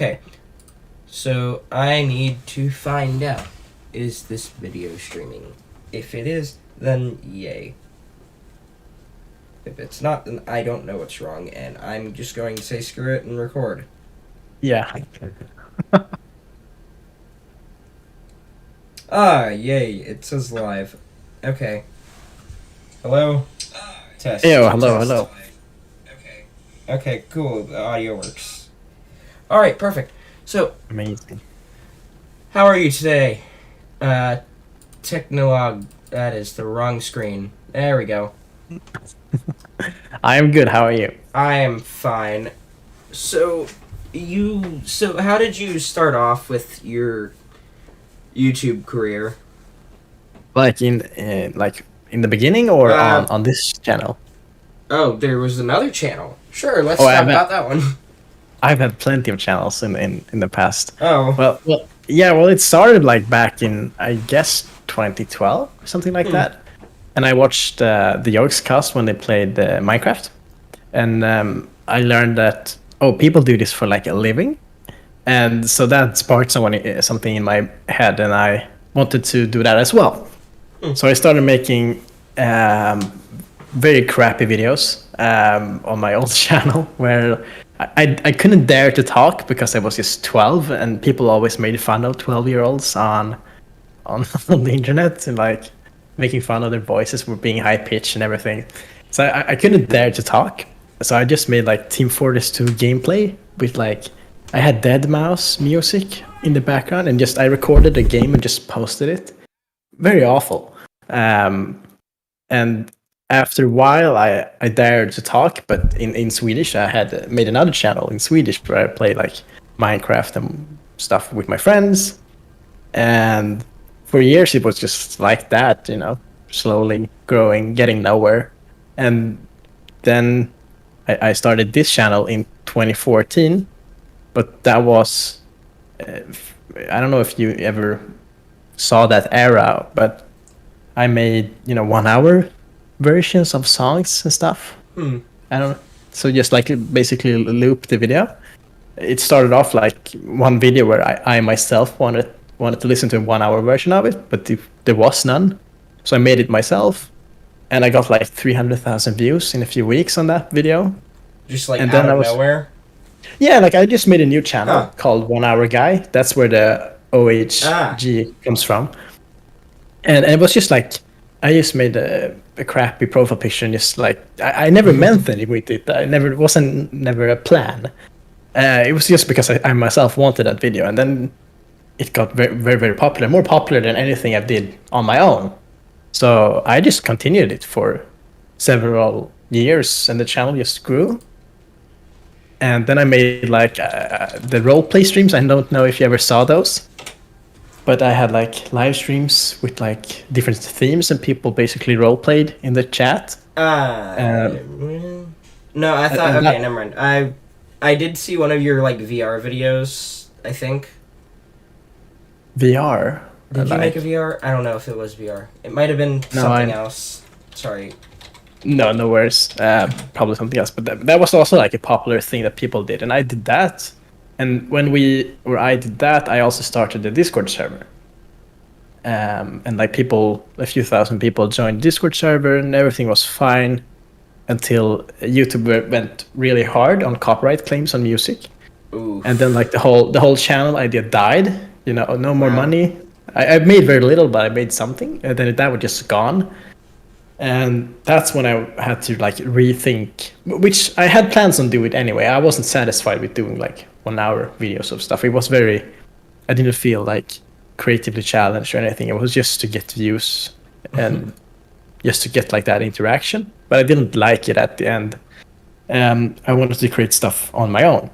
Okay, so I need to find out, is this video streaming? If it is, then yay. If it's not, then I don't know what's wrong, and I'm just going to say screw it and record. Yeah. Yay, it says live. Okay. Hello? Test. Yo, hello, Test. hello. Okay, cool, the audio works. Alright, perfect. So, Amazing. how are you today? Technilog, that is the wrong screen. There we go. I am good. How are you? I am fine. So, how did you start off with your YouTube career? Like in the beginning or Uh, on this channel? oh, there was another channel. Sure, let's Oh, talk about that one. I've had plenty of channels in the past. Oh, Yeah. Well, it started like back in I guess 2012 or something like hmm. that, and I watched the Yorks cast when they played Minecraft, and I learned that people do this for like a living, and so that sparked something in my head, and I wanted to do that as well. Hmm. So I started making very crappy videos on my old channel where I couldn't dare to talk because I was just 12, and people always made fun of 12-year-olds on on the internet, and like making fun of their voices for being high pitched and everything. So I couldn't dare to talk. So I just made like Team Fortress 2 gameplay with like I had Dead Mouse music in the background, and just I recorded a game and just posted it. Very awful. And after a while, I dared to talk, but in Swedish, I had made another channel in Swedish where I play like Minecraft and stuff with my friends. And for years, it was just like that, slowly growing, getting nowhere. And then I started this channel in 2014, but that was, uh, I don't know if you ever saw that era, but I made 1 hour versions of songs and stuff. Hmm. I don't so just like basically loop the video. It started off like one video where I myself wanted to listen to a 1 hour version of it, but there was none, so I made it myself, and I got like 300,000 views in a few weeks on that video. Just like And out then I of was nowhere? yeah, like I just made a new channel Huh. called 1 Hour Guy. That's where the Ah. OHG comes from. And it was just like I just made a crappy profile picture, and just like I never meant anything with it. It wasn't never a plan. It was just because I myself wanted that video, and then it got very very very popular, more popular than anything I did on my own. So I just continued it for several years, and the channel just grew. And then I made like the role play streams. I don't know if you ever saw those, but I had like live streams with like different themes, and people basically role played in the chat. Uh, Um, no, I thought, and okay, that never mind. I did see one of your, like, VR videos, I think. VR, Did you make a like VR? I don't know if it was VR. It might have been no, something else. Sorry. no worries. Probably something else, but that was also like a popular thing that people did, and I did that. And I did that, I also started the Discord server. And like a few thousand people joined the Discord server, and everything was fine until YouTube went really hard on copyright claims on music, and then like Oof. the whole channel idea died. No more Wow. money. I made very little, but I made something, and then that was just gone. And that's when I had to like rethink, which I had plans on doing anyway. I wasn't satisfied with doing like 1 hour videos of stuff. It was very, I didn't feel like creatively challenged or anything. It was just to get views and just to get like that interaction. But I didn't like it at the end. I wanted to create stuff on my own.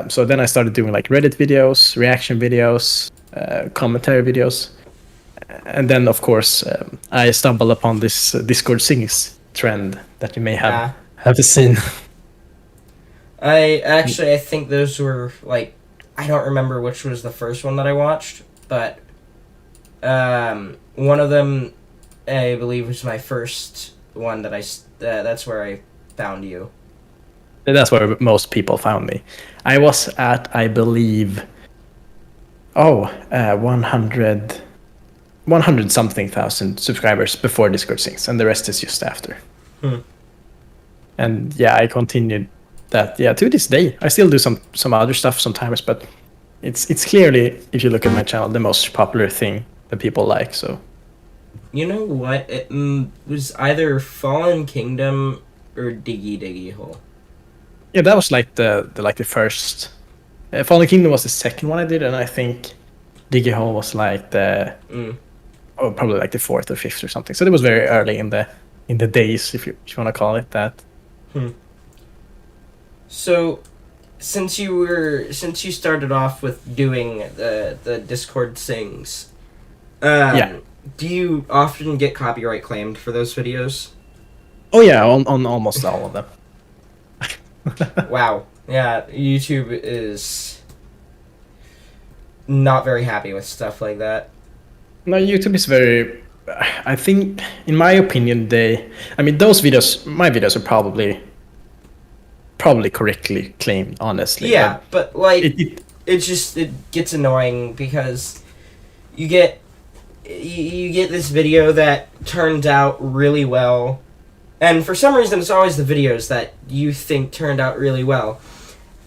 So then I started doing like Reddit videos, reaction videos, commentary videos, and then of course I stumbled upon this Discord sings trend that you may Ah. have seen. I think those were, like, I don't remember which was the first one that I watched, but, one of them, I believe, was my first one that's where I found you. That's where most people found me. I was at, I believe, 100 something thousand subscribers before Discord syncs, and the rest is just after. Hmm. And yeah, I continued that. Yeah, to this day, I still do some other stuff sometimes, but it's clearly, if you look at my channel, the most popular thing that people like. So You know what? It was either Fallen Kingdom or Diggy Diggy Hole. yeah, that was like the first. Fallen Kingdom was the second one I did, and I think Diggy Hole was like the probably like the fourth or fifth or something. So it was very early in the days, if you want to call it that. So, since you started off with doing the Discord sings, Yeah. do you often get copyright claimed for those videos? Oh yeah, on almost all of them. Wow. Yeah, YouTube is not very happy with stuff like that. No, YouTube is very. I think, in my opinion, those videos, my videos are probably correctly claimed, honestly. Yeah, but like It it gets annoying because you get you get this video that turns out really well, and for some reason it's always the videos that you think turned out really well,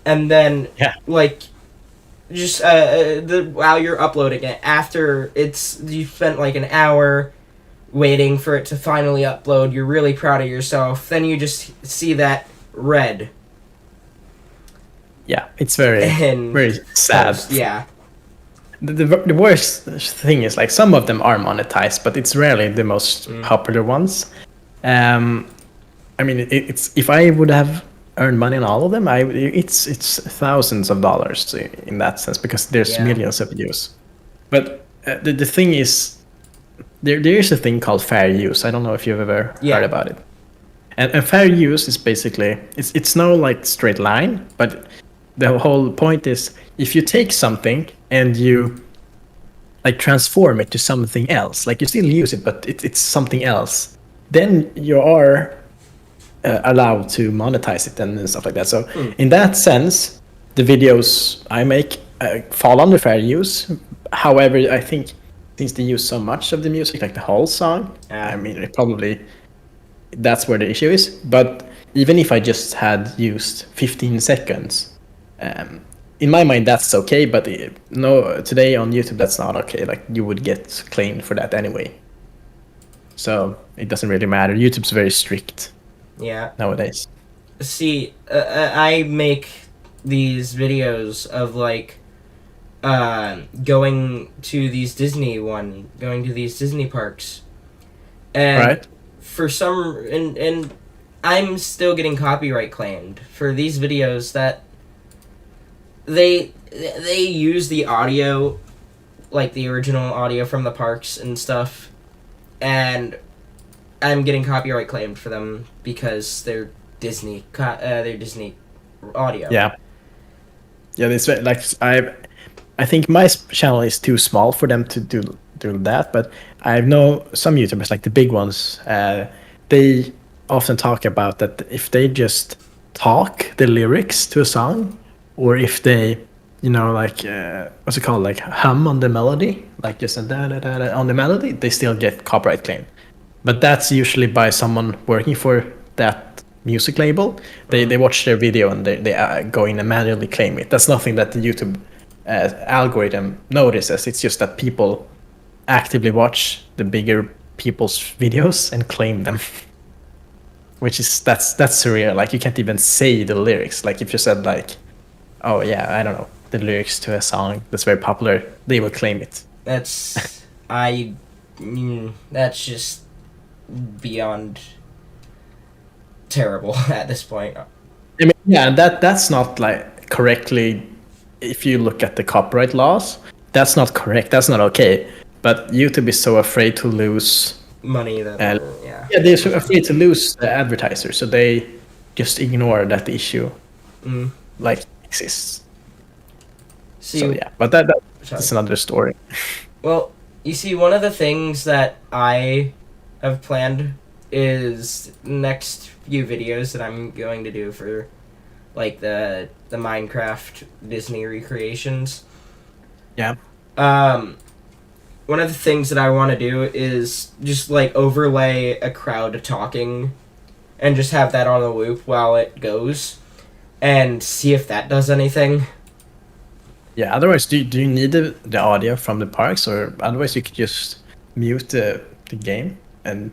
and then Yeah. like just while you're uploading it after you spent like an hour waiting for it to finally upload, you're really proud of yourself, then you just see that red yeah, it's very and very sad. post. Yeah. The worst thing is, like, some of them are monetized, but it's rarely the most popular ones. I mean, it's if I would have earned money on all of them, it's thousands of dollars in that sense, because there's Yeah. millions of views. But the thing is, there is a thing called fair use. I don't know if you've ever Yeah. heard about it. And fair use is basically, it's no like straight line, but the whole point is, if you take something and you like transform it to something else, like you still use it, but it's something else, then you are allowed to monetize it and stuff like that. So in that sense, the videos I make fall under fair use. However, I think since they use so much of the music, like the whole song, I mean, that's where the issue is. But even if I just had used 15 seconds, in my mind that's okay. But no, today on YouTube that's not okay. Like, you would get claimed for that anyway. So it doesn't really matter. YouTube's very strict Yeah. nowadays. See, I make these videos of like going to these Disney parks, and Right. for some and I'm still getting copyright claimed for these videos that they use the audio, like the original audio from the parks and stuff, and I'm getting copyright claimed for them because they're Disney audio. Yeah. Yeah, this like I think my channel is too small for them to do that, but I know some YouTubers, like the big ones, they often talk about that if they just talk the lyrics to a song, or if they, like what's it called, like hum on the melody, like just a da da da da on the melody, they still get copyright claim. But that's usually by someone working for that music label. They watch their video and they go in and manually claim it. That's nothing that the YouTube algorithm notices. It's just that people actively watch the bigger people's videos and claim them. Which is that's surreal. Like, you can't even say the lyrics. Like, if you said, like, oh yeah, I don't know, the lyrics to a song that's very popular, they will claim it. That's that's just beyond terrible at this point. I mean, yeah, and that's not like correctly. If you look at the copyright laws, that's not correct. That's not okay. But YouTube is so afraid to lose Money that yeah, they're so afraid to lose the advertiser, so they just ignore that the issue like exists. See, So yeah, but that's another story. well, you see, one of the things that I have planned is next few videos that I'm going to do for like the Minecraft Disney recreations. Yeah. One of the things that I want to do is just like overlay a crowd talking and just have that on a loop while it goes and see if that does anything. Yeah. Otherwise, do you need the audio from the parks, or otherwise you could just mute the game and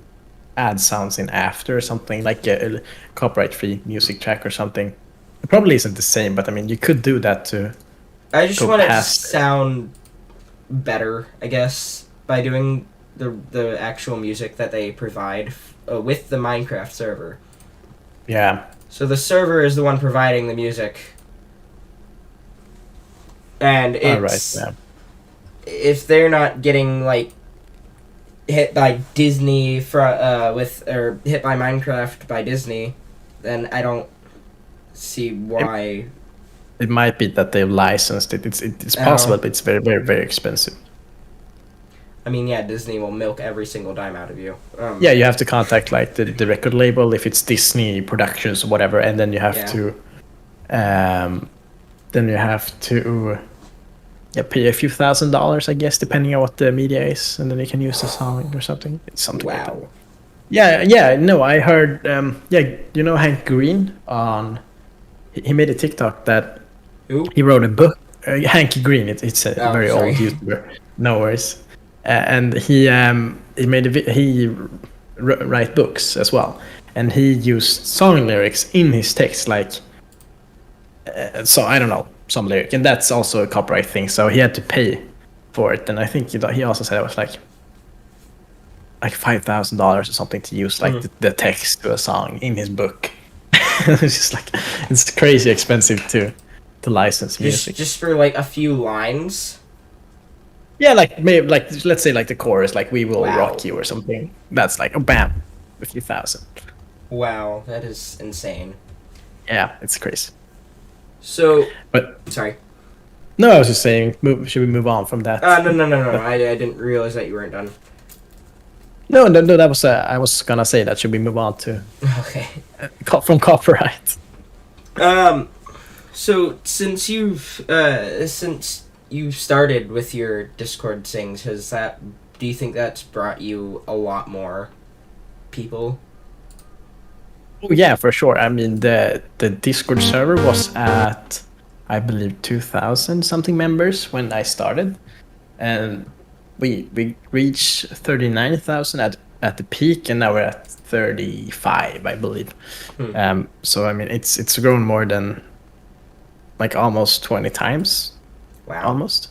add sounds in after, or something like a copyright-free music track or something. It probably isn't the same, but I mean, you could do that to I just go want it to past. sound better, I guess, by doing the actual music that they provide with the Minecraft server. Yeah. So the server is the one providing the music, and All right. it's Yeah. if they're not getting like hit by Disney with or hit by Minecraft by Disney, then I don't see why. It might be that they've licensed it. It's possible, but it's very, very, very expensive. I mean, yeah, Disney will milk every single dime out of you. Yeah, you have to contact like the record label if it's Disney Productions or whatever, and then you have Yeah. to, pay a few $1,000s, I guess, depending on what the media is, and then you can use the song or something. It's something like that. Wow. Yeah. No, I heard. You know Hank Green on. He made a TikTok that Who? he wrote a book. Hank Green. It's a Oh, very sorry. old YouTuber. No worries. And he made he write books as well, and he used song lyrics in his text, like so I don't know, some lyric, and that's also a copyright thing. So he had to pay for it, and I think he also said it was like $5,000 or something to use like the text to a song in his book. It's just like it's crazy expensive to license music. Just for like a few lines. Yeah, like maybe like let's say like the chorus, like "We Will Wow. Rock You" or something. That's like bam, a few thousand. Wow, that is insane. Yeah, it's crazy. So, But sorry. no, I was just saying, should we move on from that? No. I didn't realize that you weren't done. No. That was I was gonna say that. Should we move on to Okay. from copyright? So since you've started with your Discord sings, do you think that's brought you a lot more people? Oh yeah, for sure. I mean, the Discord server was at, I believe, 2,000 something members when I started, and we reached 39,000 at the peak, and now we're at 35, I believe. So I mean, it's grown more than like almost 20 times. Wow. Almost.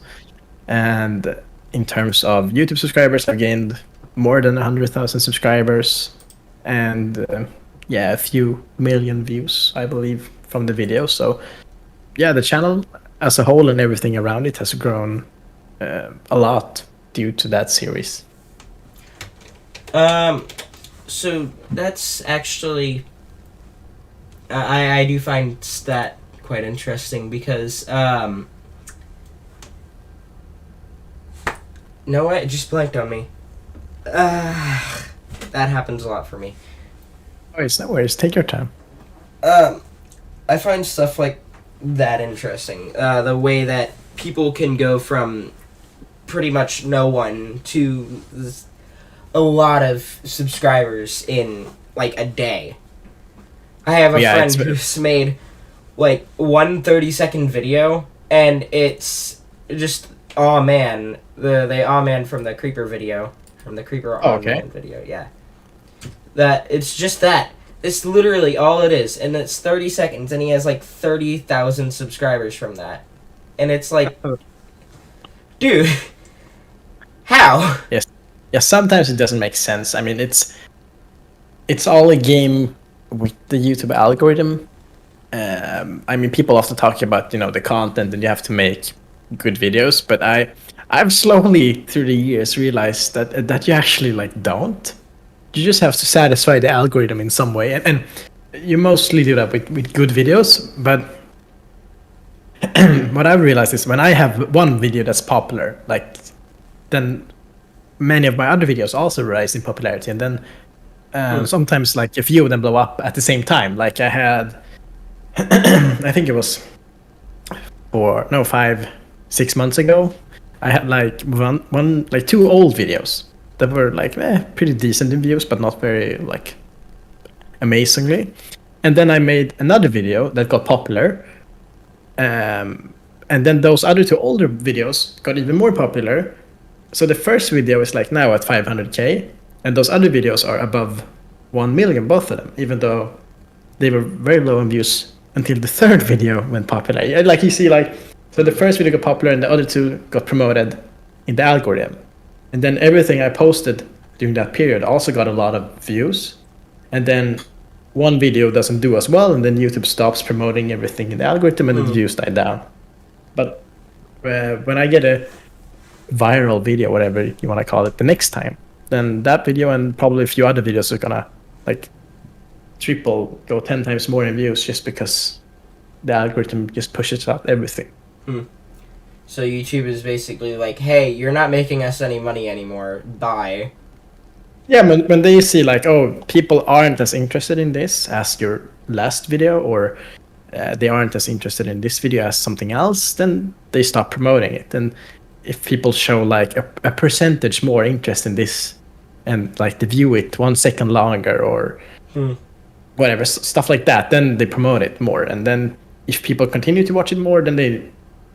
And in terms of YouTube subscribers, I've gained more than 100,000 subscribers, and a few million views, I believe, from the video. So yeah, the channel as a whole and everything around it has grown a lot due to that series. So that's actually I do find that quite interesting because no, it just blanked on me. That happens a lot for me. Oh, it's no worries. Take your time. I find stuff like that interesting. The way that people can go from pretty much no one to a lot of subscribers in like a day. I have a friend who's made like 1 30-second video, and it's just Aw Man, the Aw Man from the Creeper video, from the Creeper Aw Man video, yeah. That it's just that. It's literally all it is, and it's 30 seconds, and he has like 30,000 subscribers from that, and it's like, dude, how? Yes. Yeah. Sometimes it doesn't make sense. I mean, it's all a game with the YouTube algorithm. I mean, people often talk about the content and you have to make good videos, but I've slowly through the years realized that you actually like don't. You just have to satisfy the algorithm in some way, and you mostly do that with good videos. But what I've realized is when I have one video that's popular, like then many of my other videos also rise in popularity, and then sometimes like a few of them blow up at the same time. Like I had I think it was 5, 6 months ago. I had like one like two old videos that were like pretty decent in views, but not very like amazingly. And then I made another video that got popular. And then those other two older videos got even more popular. So the first video is like now at 500K, and those other videos are above 1 million, both of them, even though they were very low in views until the third video went popular. Like you see, like, so the first video got popular and the other two got promoted in the algorithm. And then everything I posted during that period also got a lot of views. And then one video doesn't do as well, and then YouTube stops promoting everything in the algorithm, and the views die down. But when I get a viral video, whatever you want to call it, the next time, then that video and probably a few other videos are gonna like triple, go 10 times more in views, just because the algorithm just pushes out everything. So YouTube is basically like, hey, you're not making us any money anymore. Bye. Yeah, when they see like, oh, people aren't as interested in this as your last video, or they aren't as interested in this video as something else, then they stop promoting it. And if people show like a percentage more interest in this, and like they view it 1 second longer, or whatever, stuff like that, then they promote it more. And then if people continue to watch it more, then they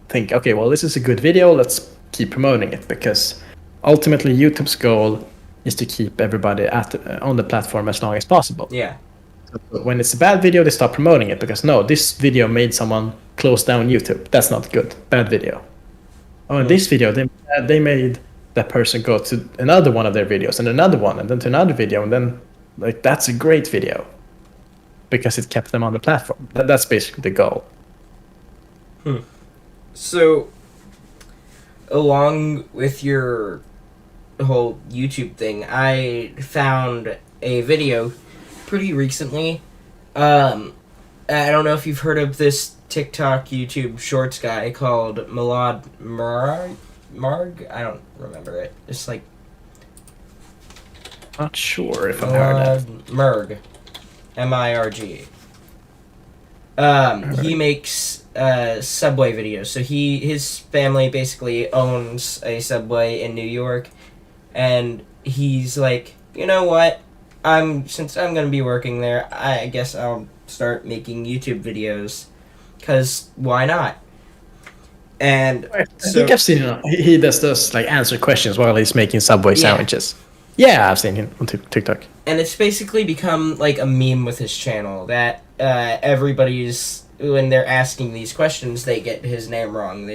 think, okay, well, this is a good video, let's keep promoting it, because ultimately YouTube's goal is to keep everybody on the platform as long as possible. Yeah. So when it's a bad video, they stop promoting it, because no, this video made someone close down YouTube. That's not good. Bad video. Oh, in this video, they made that person go to another one of their videos, and another one, and then to another video, and then like that's a great video, because it kept them on the platform. That's basically the goal. So, along with your whole YouTube thing, I found a video pretty recently. I don't know if you've heard of this TikTok, YouTube Shorts guy called Milad Marg? I don't remember it. It's like Not sure if I've heard that. Merg. M-I-R-G. He makes Subway videos. So his family basically owns a Subway in New York, and he's like, you know what? Since I'm gonna be working there, I guess I'll start making YouTube videos, cause why not? And I think I've seen him. He does those like answer questions while he's making Subway sandwiches. Yeah, I've seen him on TikTok. And it's basically become like a meme with his channel that everybody's, when they're asking these questions, they get his name wrong.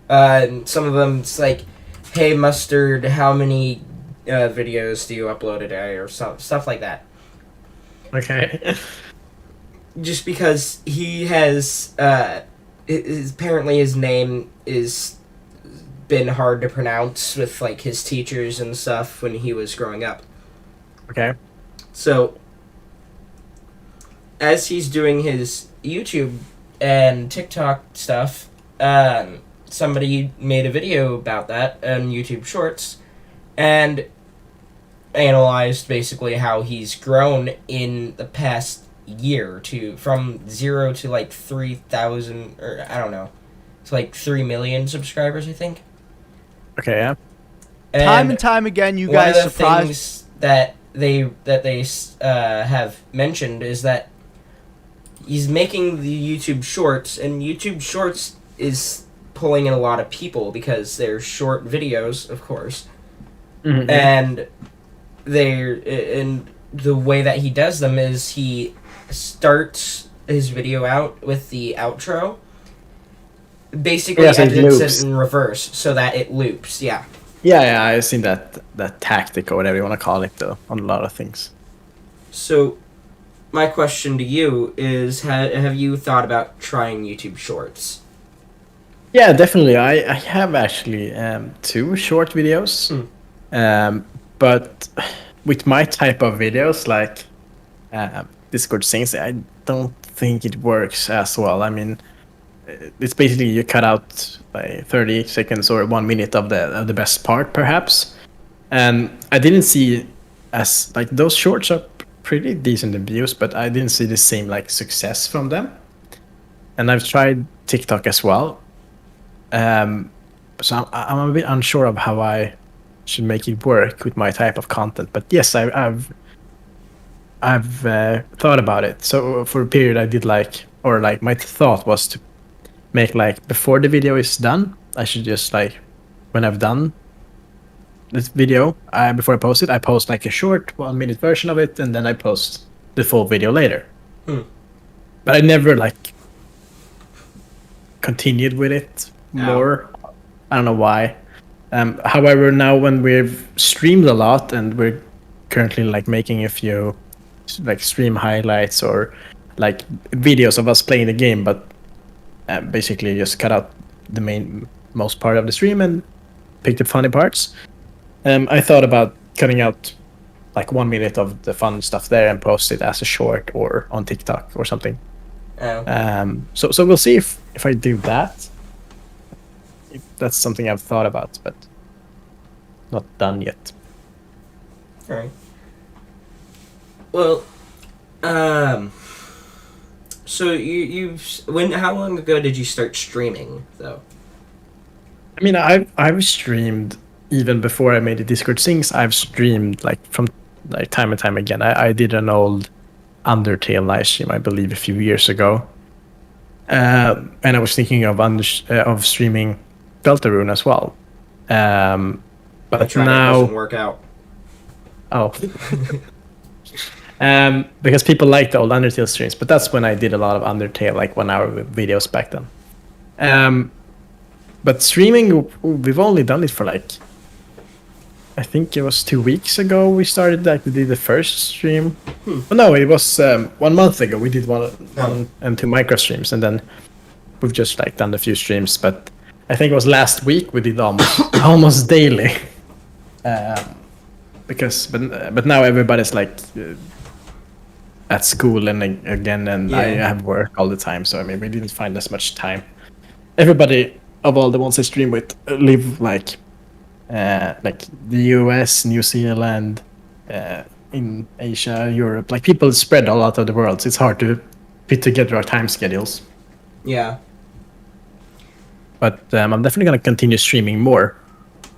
Some of them, it's like, hey Mustard, how many videos do you upload a day, or stuff like that. Okay. Just because he has apparently his name is been hard to pronounce with like his teachers and stuff when he was growing up. Okay. So as he's doing his YouTube and TikTok stuff, somebody made a video about that on YouTube Shorts and analyzed basically how he's grown in the past year from 0 to like 3,000, or I don't know, to like 3 million subscribers, I think. Okay, yeah. Time and time again, you guys one of the surprised. things that they have mentioned is that he's making the YouTube Shorts, and YouTube Shorts is pulling in a lot of people because they're short videos, of course, and the way that he does them is he starts his video out with the outro. Basically, edits it in reverse so that it loops. Yeah. Yeah, I've seen that tactic, or whatever you want to call it, though, on a lot of things. So, my question to you is: have you thought about trying YouTube Shorts? Yeah, definitely. I have actually 2 short videos, but with my type of videos, like Discord things, I don't think it works as well. I mean, it's basically you cut out like 30 seconds or 1 minute of the best part, perhaps. And I didn't see as like those shorts are pretty decent in views, but I didn't see the same like success from them. and I've tried TikTok as well. So I'm a bit unsure of how I should make it work with my type of content. But yes, I've thought about it. So for a period, I did my thought was to make like before the video is done, I should just like when I've done this video, before I post it, I post like a short 1 minute version of it, and then I post the full video later. But I never like continued with it more. I don't know why. However, now when we've streamed a lot and we're currently like making a few like stream highlights or like videos of us playing the game, but basically just cut out the most part of the stream and pick the funny parts. I thought about cutting out like 1 minute of the fun stuff there and post it as a short or on TikTok or something. So we'll see if I do that. If that's something I've thought about, but not done yet. All right. Well, so how long ago did you start streaming though? I mean, I've streamed even before I made the Discord things. I've streamed like from like time and time again. I did an old Undertale live stream, I believe, a few years ago, and I was thinking of streaming Deltarune as well. But now it doesn't work out. Oh. Because people like the old Undertale streams, but that's when I did a lot of Undertale, like 1 hour videos back then. But streaming, we've only done it for like, I think it was 2 weeks ago we started, like we did the first stream. Oh, no, it was 1 month ago we did one and 2 micro streams, and then we've just like done a few streams. But I think it was last week we did almost daily. But now everybody's like at school and again, and I have work all the time, so I mean we didn't find as much time. Everybody of all the ones I stream with live like the US, New Zealand, in Asia, Europe. Like people spread all out of the world, so it's hard to fit together our time schedules. Yeah. But I'm definitely gonna continue streaming more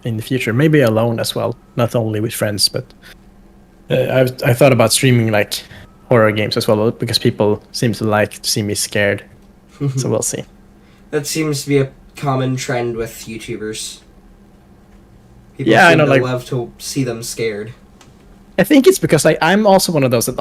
in the future, maybe alone as well, not only with friends. But I thought about streaming like horror games as well, because people seem to like to see me scared. So we'll see. That seems to be a common trend with YouTubers. People I seem know, to like, love to see them scared. I think it's because I'm also one of those that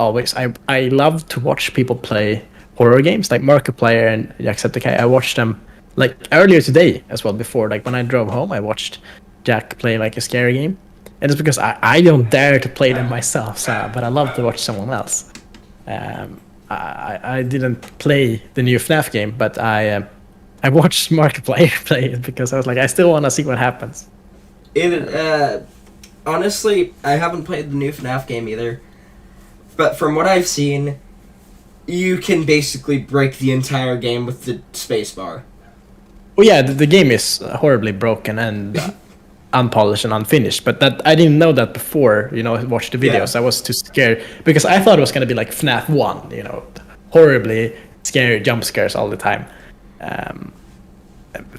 I love to watch people play horror games, like Markiplier and Jacksepticeye. I watched them like earlier today as well. Before, like when I drove home, I watched Jack play like a scary game, and it's because I don't dare to play them myself. So, but I love to watch someone else. I didn't play the new FNAF game, but I watched Markiplier play it because I was like, I still want to see what happens. Honestly, I haven't played the new FNAF game either, but from what I've seen, you can basically break the entire game with the spacebar. Well, yeah, the game is horribly broken and unpolished and unfinished, but that I didn't know that before, I watched the videos. I was too scared because I thought it was going to be like FNAF 1, horribly scary jump scares all the time.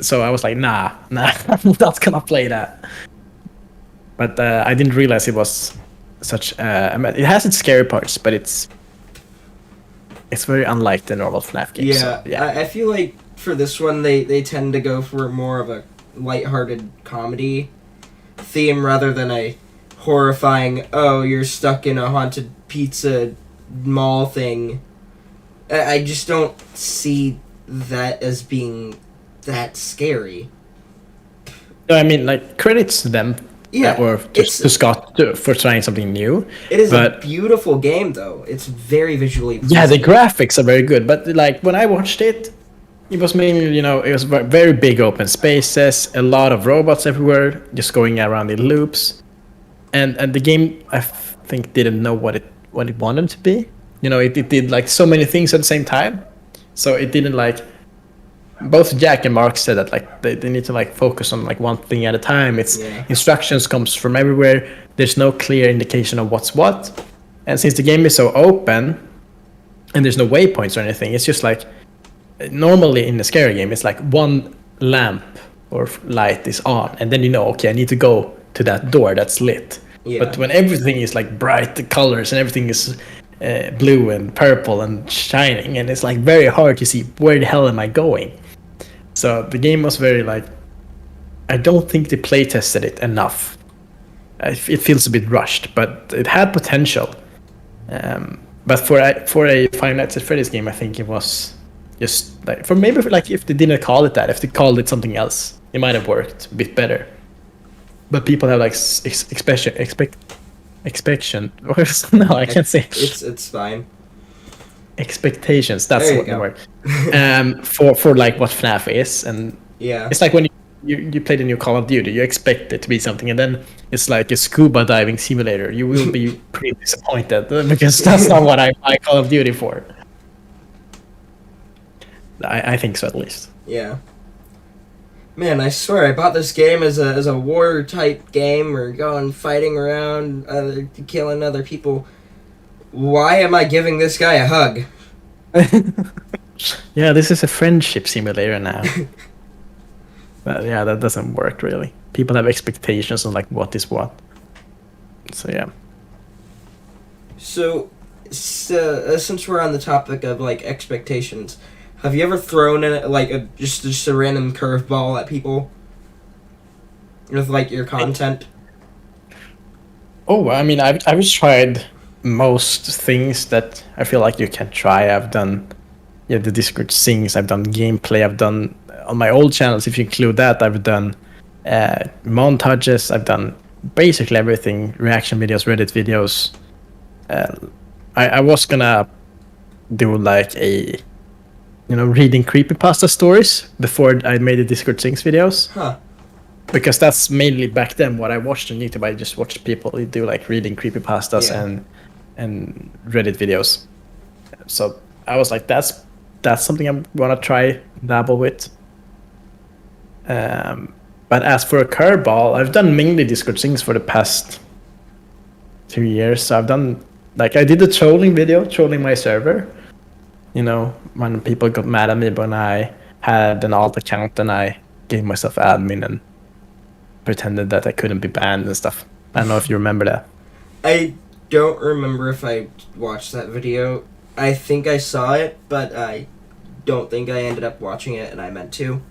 So I was like, nah, I'm not gonna play that. But I didn't realize it was such. It has its scary parts, but it's very unlike the normal FNAF games. Yeah, so, yeah. I feel like for this one they tend to go for more of a lighthearted comedy theme rather than a horrifying, oh, you're stuck in a haunted pizza mall thing. I just don't see that as being that scary. No, I mean, like, credits to them. Yeah, or to Scott for trying something new. It is a beautiful game, though. It's very visually pleasing. Yeah, the graphics are very good. But like when I watched it, it was mainly, it was very big open spaces, a lot of robots everywhere, just going around in loops, and the game I think didn't know what it wanted to be. It did like so many things at the same time, so it didn't like. Both Jack and Mark said that like they need to like focus on like one thing at a time. Instructions comes from everywhere. There's no clear indication of what's what, and since the game is so open and there's no waypoints or anything, it's just like normally in a scary game, it's like one lamp or light is on, and then you know, okay, I need to go to that door that's lit. Yeah. But when everything is like bright colors and everything is blue and purple and shining, and it's like very hard to see where the hell am I going. So the game was very like, I don't think they play tested it enough. It feels a bit rushed, but it had potential. But for a Five Nights at Freddy's game, I think it was just like like if they didn't call it that, if they called it something else, it might have worked a bit better. But people have like expectation. No, I can't say. It's fine. Expectations. That's There you what the go. word. For like what FNAF is, and Yeah. it's like when you play the new Call of Duty, you expect it to be something, and then it's like a scuba diving simulator. You will be pretty disappointed because that's not what I buy Call of Duty for. I think so, at least. Yeah. Man, I swear I bought this game as a war type game. We're going fighting around, killing other people. Why am I giving this guy a hug? Yeah, this is a friendship simulator now. But yeah, that doesn't work really. People have expectations on like what is what. So yeah. So, since we're on the topic of like expectations, have you ever thrown in like just a random curveball at people with like your content? Oh, I mean, I've tried most things that I feel like you can try. I've done, yeah, the Discord sings. I've done gameplay. I've done on my old channels. If you include that, I've done montages. I've done basically everything: reaction videos, Reddit videos. I was gonna do like a, reading creepypasta stories before I made the Discord sings videos. Huh. Because that's mainly back then what I watched on YouTube. I just watched people do like reading creepypastas Yeah. and Reddit videos. So I was like, that's something I'm gonna try dabble with. But as for a curveball, I've done mainly Discord things for the past 2 years. So I've done like I did a trolling video, trolling my server. When people got mad at me when I had an alt account and I gave myself admin and pretended that I couldn't be banned and stuff. I don't know if you remember that. I don't remember if I watched that video. I think I saw it, but I don't think I ended up watching it, and I meant to.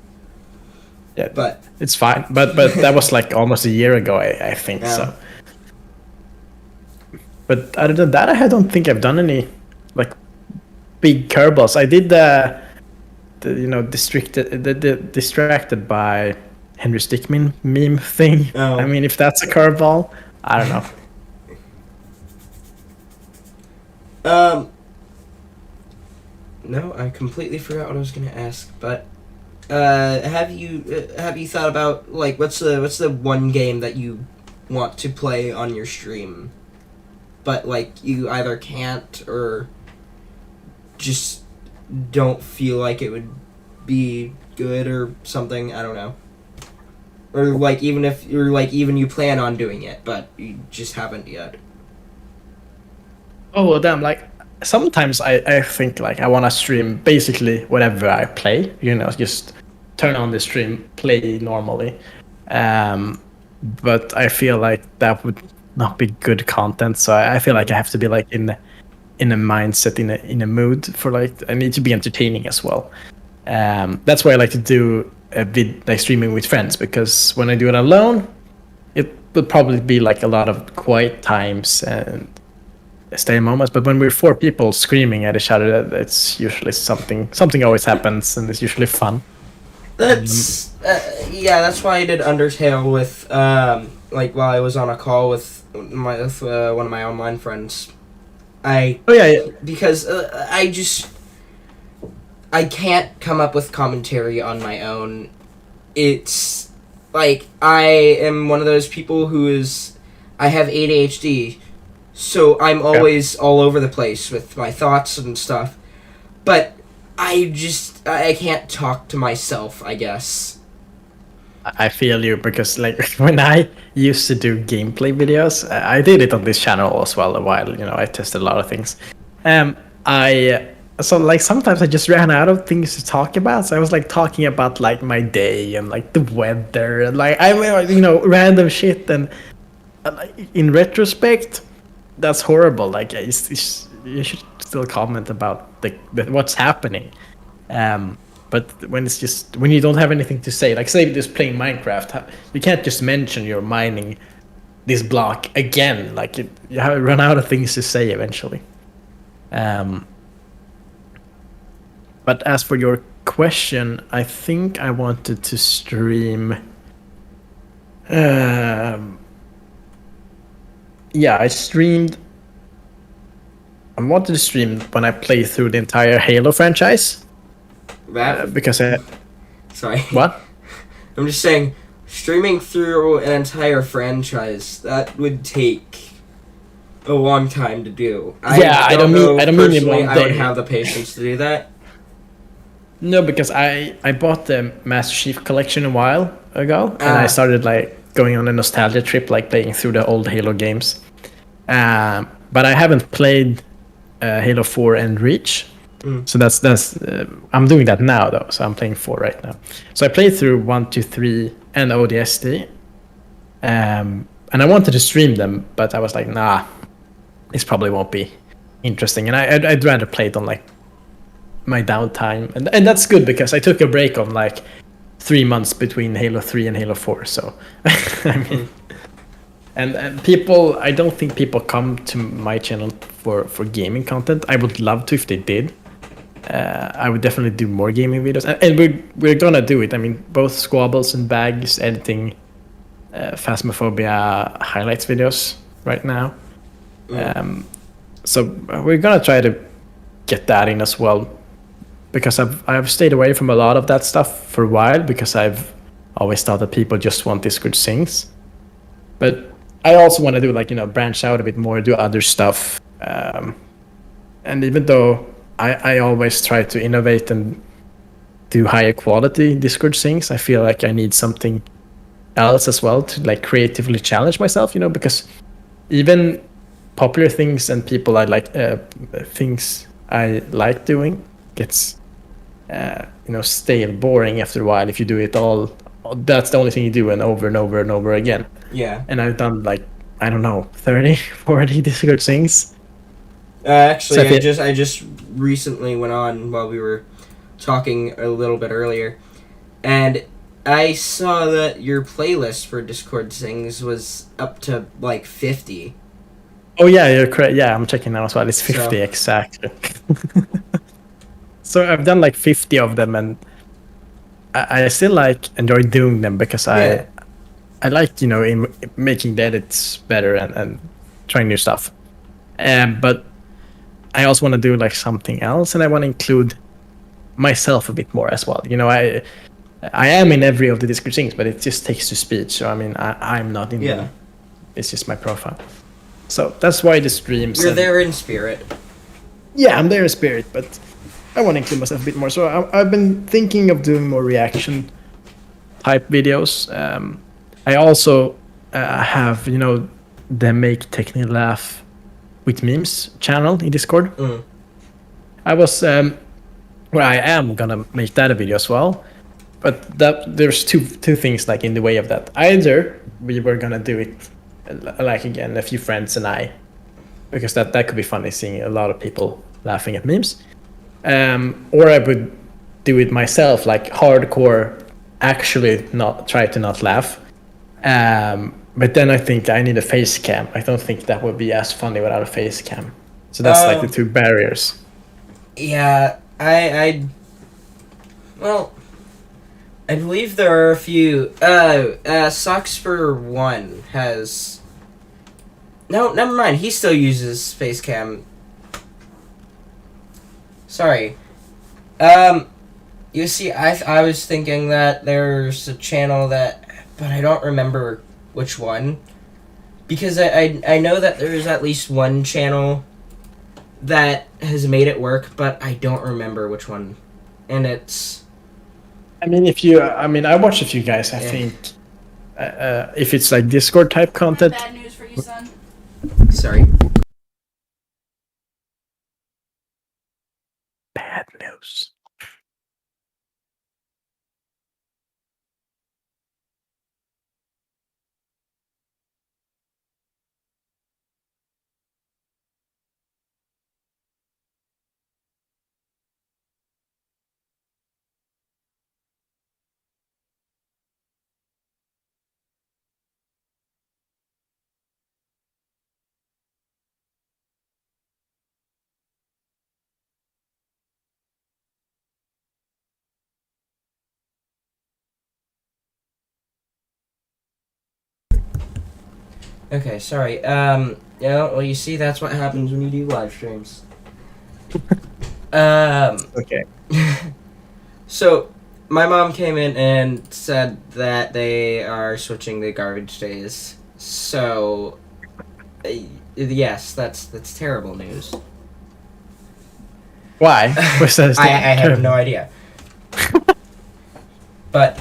Yeah, But it's fine. But that was like almost a year ago, I think. Yeah. So. But other than that, I don't think I've done any like big curveballs. I did the distracted by Henry Stickmin meme thing. Oh. I mean, if that's a curveball, I don't know. No, I completely forgot what I was gonna ask. But have you thought about like what's the one game that you want to play on your stream, but like you either can't or just don't feel like it would be good or something? I don't know. Or like even you plan on doing it, but you just haven't yet. Oh, well, damn, like sometimes I think like I want to stream basically whatever I play, just turn on the stream, play normally. But I feel like that would not be good content, so I feel like I have to be like in a mindset, in a mood for like I need to be entertaining as well. That's why I like to do like streaming with friends, because when I do it alone, it would probably be like a lot of quiet times and stay moments. But when we're 4 people screaming at each other, it's usually something always happens, and it's usually fun. That's yeah. That's why I did Undertale with like while I was on a call with one of my online friends. Because I can't come up with commentary on my own. It's like I am one of those people I have ADHD, so I'm always all over the place with my thoughts and stuff. But I can't talk to myself, I guess. I feel you, because like when I used to do gameplay videos, I did it on this channel as well a while. I tested a lot of things. I so like sometimes I just ran out of things to talk about. So I was like talking about like my day and like the weather and like I mean, you know, random shit. And like, in retrospect, that's horrible. Like you should still comment about the what's happening. But when it's just when you don't have anything to say, like say just playing Minecraft, you can't just mention you're mining this block again. Like you have run out of things to say eventually. But as for your question, I think I wanted to stream. Yeah, I streamed. I wanted to stream when I played through the entire Halo franchise. Because I. Sorry. What? I'm just saying, streaming through an entire franchise, that would take a long time to do. I don't mean in one I would day. have the patience to do that. No, because I bought the Master Chief Collection a while ago, and I started like going on a nostalgia trip, like playing through the old Halo games. But I haven't played Halo 4 and Reach, so that's I'm doing that now though. So I'm playing 4 right now. So I played through 1, 2, 3, and ODST, and I wanted to stream them, but I was like, nah, this probably won't be interesting, and I'd rather play it on like my downtime, and that's good because I took a break of like 3 months between Halo 3 and Halo 4. So I mean, and people, I don't think people come to my channel for gaming content. I would love to if they did. I would definitely do more gaming videos, and we're gonna do it. I mean, both squabbles and bags editing, Phasmophobia highlights videos right now. So we're gonna try to get that in as well, because I've stayed away from a lot of that stuff for a while because I've always thought that people just want Discord sings. But I also want to do like, you know, branch out a bit more, do other stuff. And even though I always try to innovate and do higher quality Discord sings, I feel like I need something else as well to like creatively challenge myself, you know, because even popular things and people I like, things I like doing gets you know, stale, boring after a while if you do it all. That's the only thing you do, and over and over and over again. Yeah. And I've done like, I don't know, 30, 40 Discord things. Actually, I just recently went on while we were talking a little bit earlier, and I saw that your playlist for Discord sings was up to like 50. Oh yeah, you're correct. Yeah, I'm checking now as well. It's 50 exactly. So I've done like 50 of them, and I still like enjoy doing them because I like, you know, in making the edits better and trying new stuff. But I also want to do like something else, and I want to include myself a bit more as well. You know, I am in every of the Discord things, but it just takes to speech. So I mean, I'm not in them. It's just my profile. So that's why the streams. You're there in spirit. Yeah, I'm there in spirit, but I want to include myself a bit more. So I've been thinking of doing more reaction type videos. I also have, you know, the Make Technilog with Memes channel in Discord. I was, I am gonna make that a video as well. But there's two things like in the way of that. Either we were gonna do it like again, a few friends and I, because that could be funny seeing a lot of people laughing at memes. Or I would do it myself, like hardcore, actually not try to not laugh. But then I think I need a face cam. I don't think that would be as funny without a face cam. So that's like the two barriers. Yeah, well, I believe there are a few. Socks for One has. No, never mind. He still uses face cam. Sorry. You see, I was thinking that there's a channel that, but I don't remember which one, because I know that there's at least one channel that has made it work, but I don't remember which one, and it's. I mean, I watch a few guys. I think if it's like Discord type content. Bad news for you, son. Sorry. videos. Okay, sorry. Well, you see, that's what happens when you do live streams. Okay. So, my mom came in and said that they are switching the garbage days. So, yes, that's terrible news. Why? Was that I have no idea. But,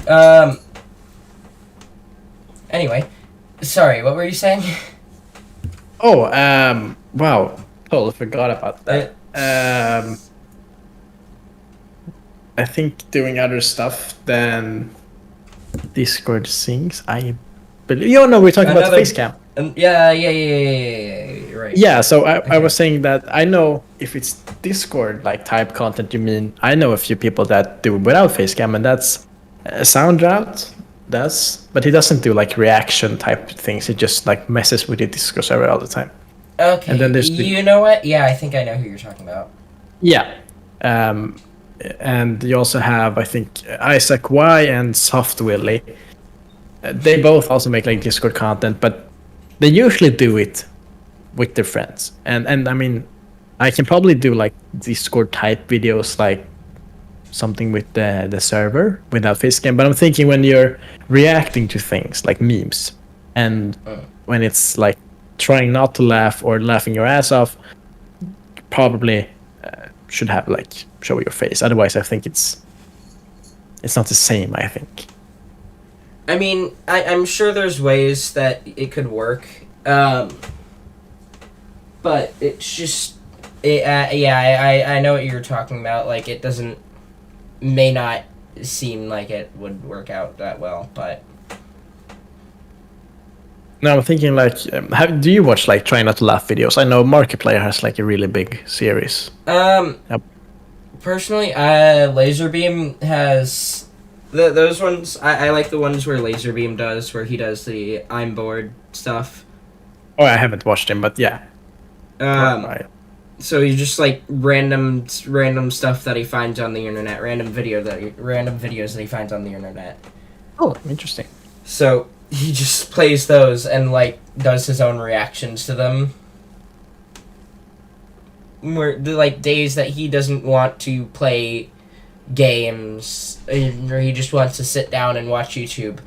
anyway, sorry, what were you saying? Oh, wow. Totally forgot about that. I think doing other stuff than Discord syncs. I believe. You know, we're talking about the Facecam. Yeah, you're right. Yeah, so I was saying that I know if it's Discord like type content you mean, I know a few people that do without Facecam, and that's SoundDrout does, but he doesn't do like reaction type things. He just like messes with the Discord server all the time. Okay, and then there's you know what? Yeah, I think I know who you're talking about. Yeah. And you also have, I think, Isaac Y and Soft Willy. They both also make like Discord content, but they usually do it with their friends. And I mean, I can probably do like Discord type videos, like something with the server without facecam. But I'm thinking when you're reacting to things like memes, and when it's like trying not to laugh or laughing your ass off, probably should have like show your face. Otherwise, I think it's not the same. I think. I mean, I'm sure there's ways that it could work, but it's just, I know what you're talking about. Like, it may not seem like it would work out that well, but. No, I'm thinking like, do you watch like Try Not to Laugh videos? I know Markiplier has like a really big series. Yep. Personally, Laserbeam has those ones. I like the ones where Laserbeam does, where he does the I'm bored stuff. Oh, I haven't watched him, but yeah. Right. So he's just like random stuff that he finds on the internet, random videos that he finds on the internet. Oh, interesting. So he just plays those and like does his own reactions to them. Where the like days that he doesn't want to play games, or he just wants to sit down and watch YouTube,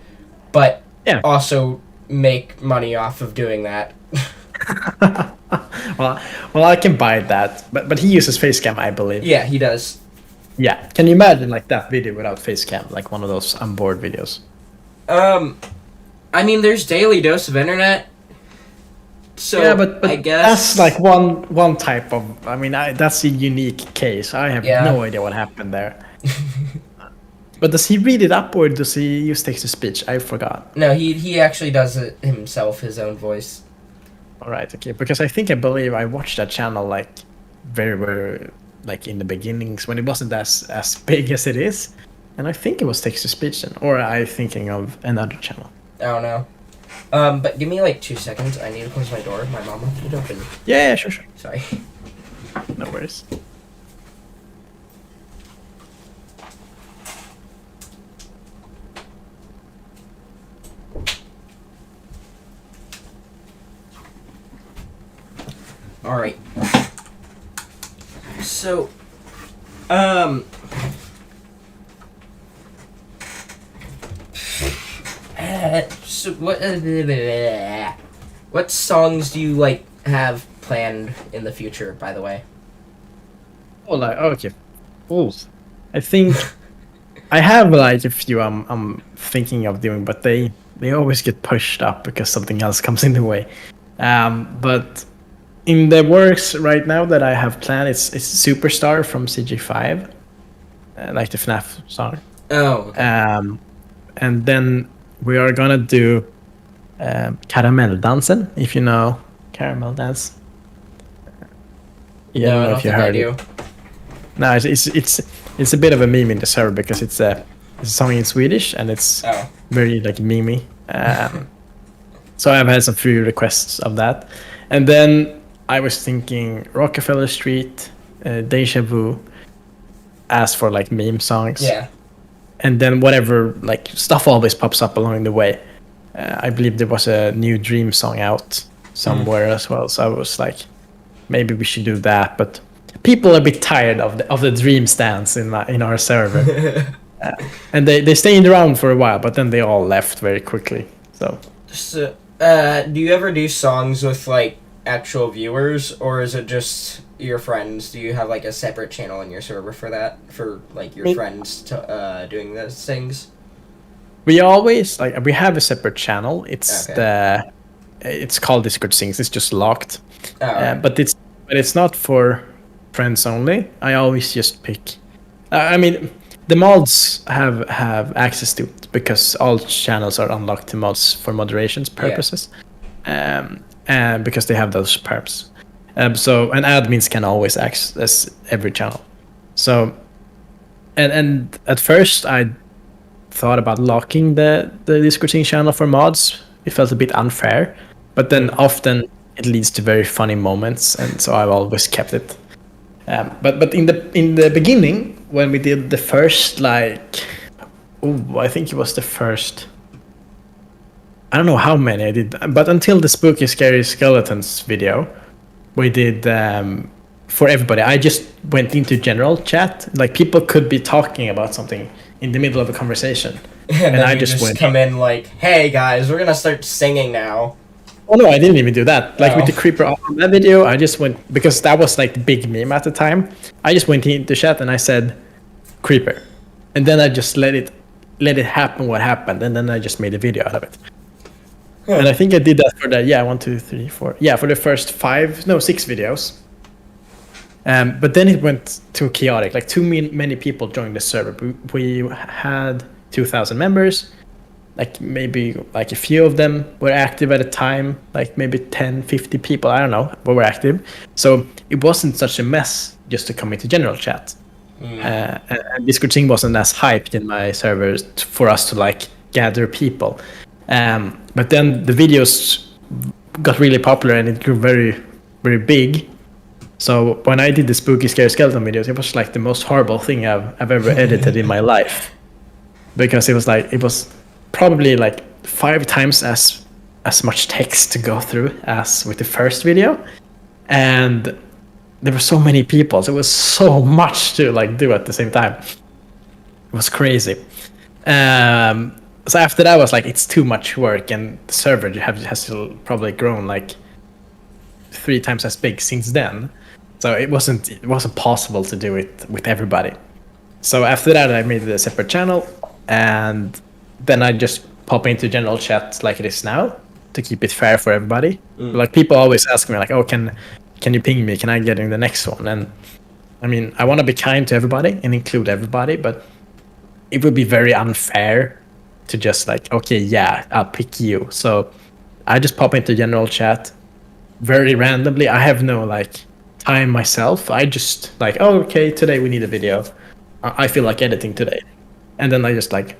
but also make money off of doing that. well, I can buy that, but he uses Facecam, I believe. Yeah, he does. Yeah, can you imagine like that video without Facecam, like one of those I'm bored videos? I mean, there's Daily Dose of Internet. So yeah, but I guess that's like one type of. I mean, that's a unique case. I have no idea what happened there. But does he read it up or does he use text to speech? I forgot. No, he actually does it himself, his own voice. All right, okay. Because I believe I watched that channel like very like in the beginnings when it wasn't as big as it is, and I think it was text to speech then, or I thinking of another channel. I don't know. But give me like 2 seconds. I need to close my door. My mom left it open. Yeah, sure. Sorry. No worries. All right. So, so what songs do you like have planned in the future? By the way. Oh, like okay. Oh, I think I have like a few I'm thinking of doing, but they always get pushed up because something else comes in the way. But in the works right now that I have planned, it's Superstar from CG5. like the FNAF song. Oh, okay. And then we are gonna do Karamelldansen, if you know Caramel Dance. Yeah, I No, don't I know don't if you think I heard do. it. No, it's a bit of a meme in the server because it's a song in Swedish and it's Oh. very like memey. So I've had some few requests of that, and then I was thinking Rockefeller Street, Deja Vu, asked for like meme songs. Yeah. And then whatever like stuff always pops up along the way. I believe there was a new Dream song out somewhere as well, so I was like, maybe we should do that. But people are a bit tired of the Dream stance in our server, and they stayed around for a while, but then they all left very quickly. So Do you ever do songs with like actual viewers, or is it just your friends? Do you have like a separate channel in your server for that, for like your friends to doing those things? we always like we have a separate channel. Okay. It's called Discord Sings. It's just locked, Alright. but it's not for friends only. I always just pick. I mean, the mods have access to it because all channels are unlocked to mods for moderations purposes, and because they have those perps. So and admins can always access every channel. So and at first I thought about locking the Discord Sync channel for mods. It felt a bit unfair, but then often it leads to very funny moments, and so I've always kept it. But in the beginning, when we did the first I think it was the first. I don't know how many I did, but until the spooky scary skeletons video, we did for everybody. I just went into general chat, like people could be talking about something in the middle of a conversation, And then I you just just went come in like, hey guys, we're gonna start singing now. Oh no, I didn't even do that. Like with the Oh. creeper on that video, I just went because that was like the big meme at the time. I just went into chat and I said creeper, and then I just let it happen what happened, and then I just made a video out of it. And I think I did that for the 1, 2, 3, 4 for the first 6 videos. But then it went too chaotic. Like too many people joined the server. We had 2,000 members. Like maybe like a few of them were active at a time, like maybe 10, 50 people, I don't know, but were active. So it wasn't such a mess just to come into general chat. And Discord Sync wasn't as hyped in my servers for us to like gather people. But then the videos got really popular and it grew very, very big. So when I did the spooky scary skeleton videos, it was like the most horrible thing I've ever edited in my life, because it was probably like 5 times as much text to go through as with the first video, and there were so many people, so it was so much to like do at the same time. It was crazy. So after that, I was like, it's too much work, and the server has probably grown like 3 times as big since then. So it wasn't possible to do it with everybody. So after that, I made a separate channel, and then I just pop into general chat like it is now to keep it fair for everybody. Like people always ask me like, oh, can you ping me? Can I get in the next one? And I mean, I want to be kind to everybody and include everybody, but it would be very unfair to just like, okay, yeah, I'll pick you. So I just pop into general chat very randomly. I have no like time myself. I just like, oh, okay, today we need a video. I feel like editing today. And then I just like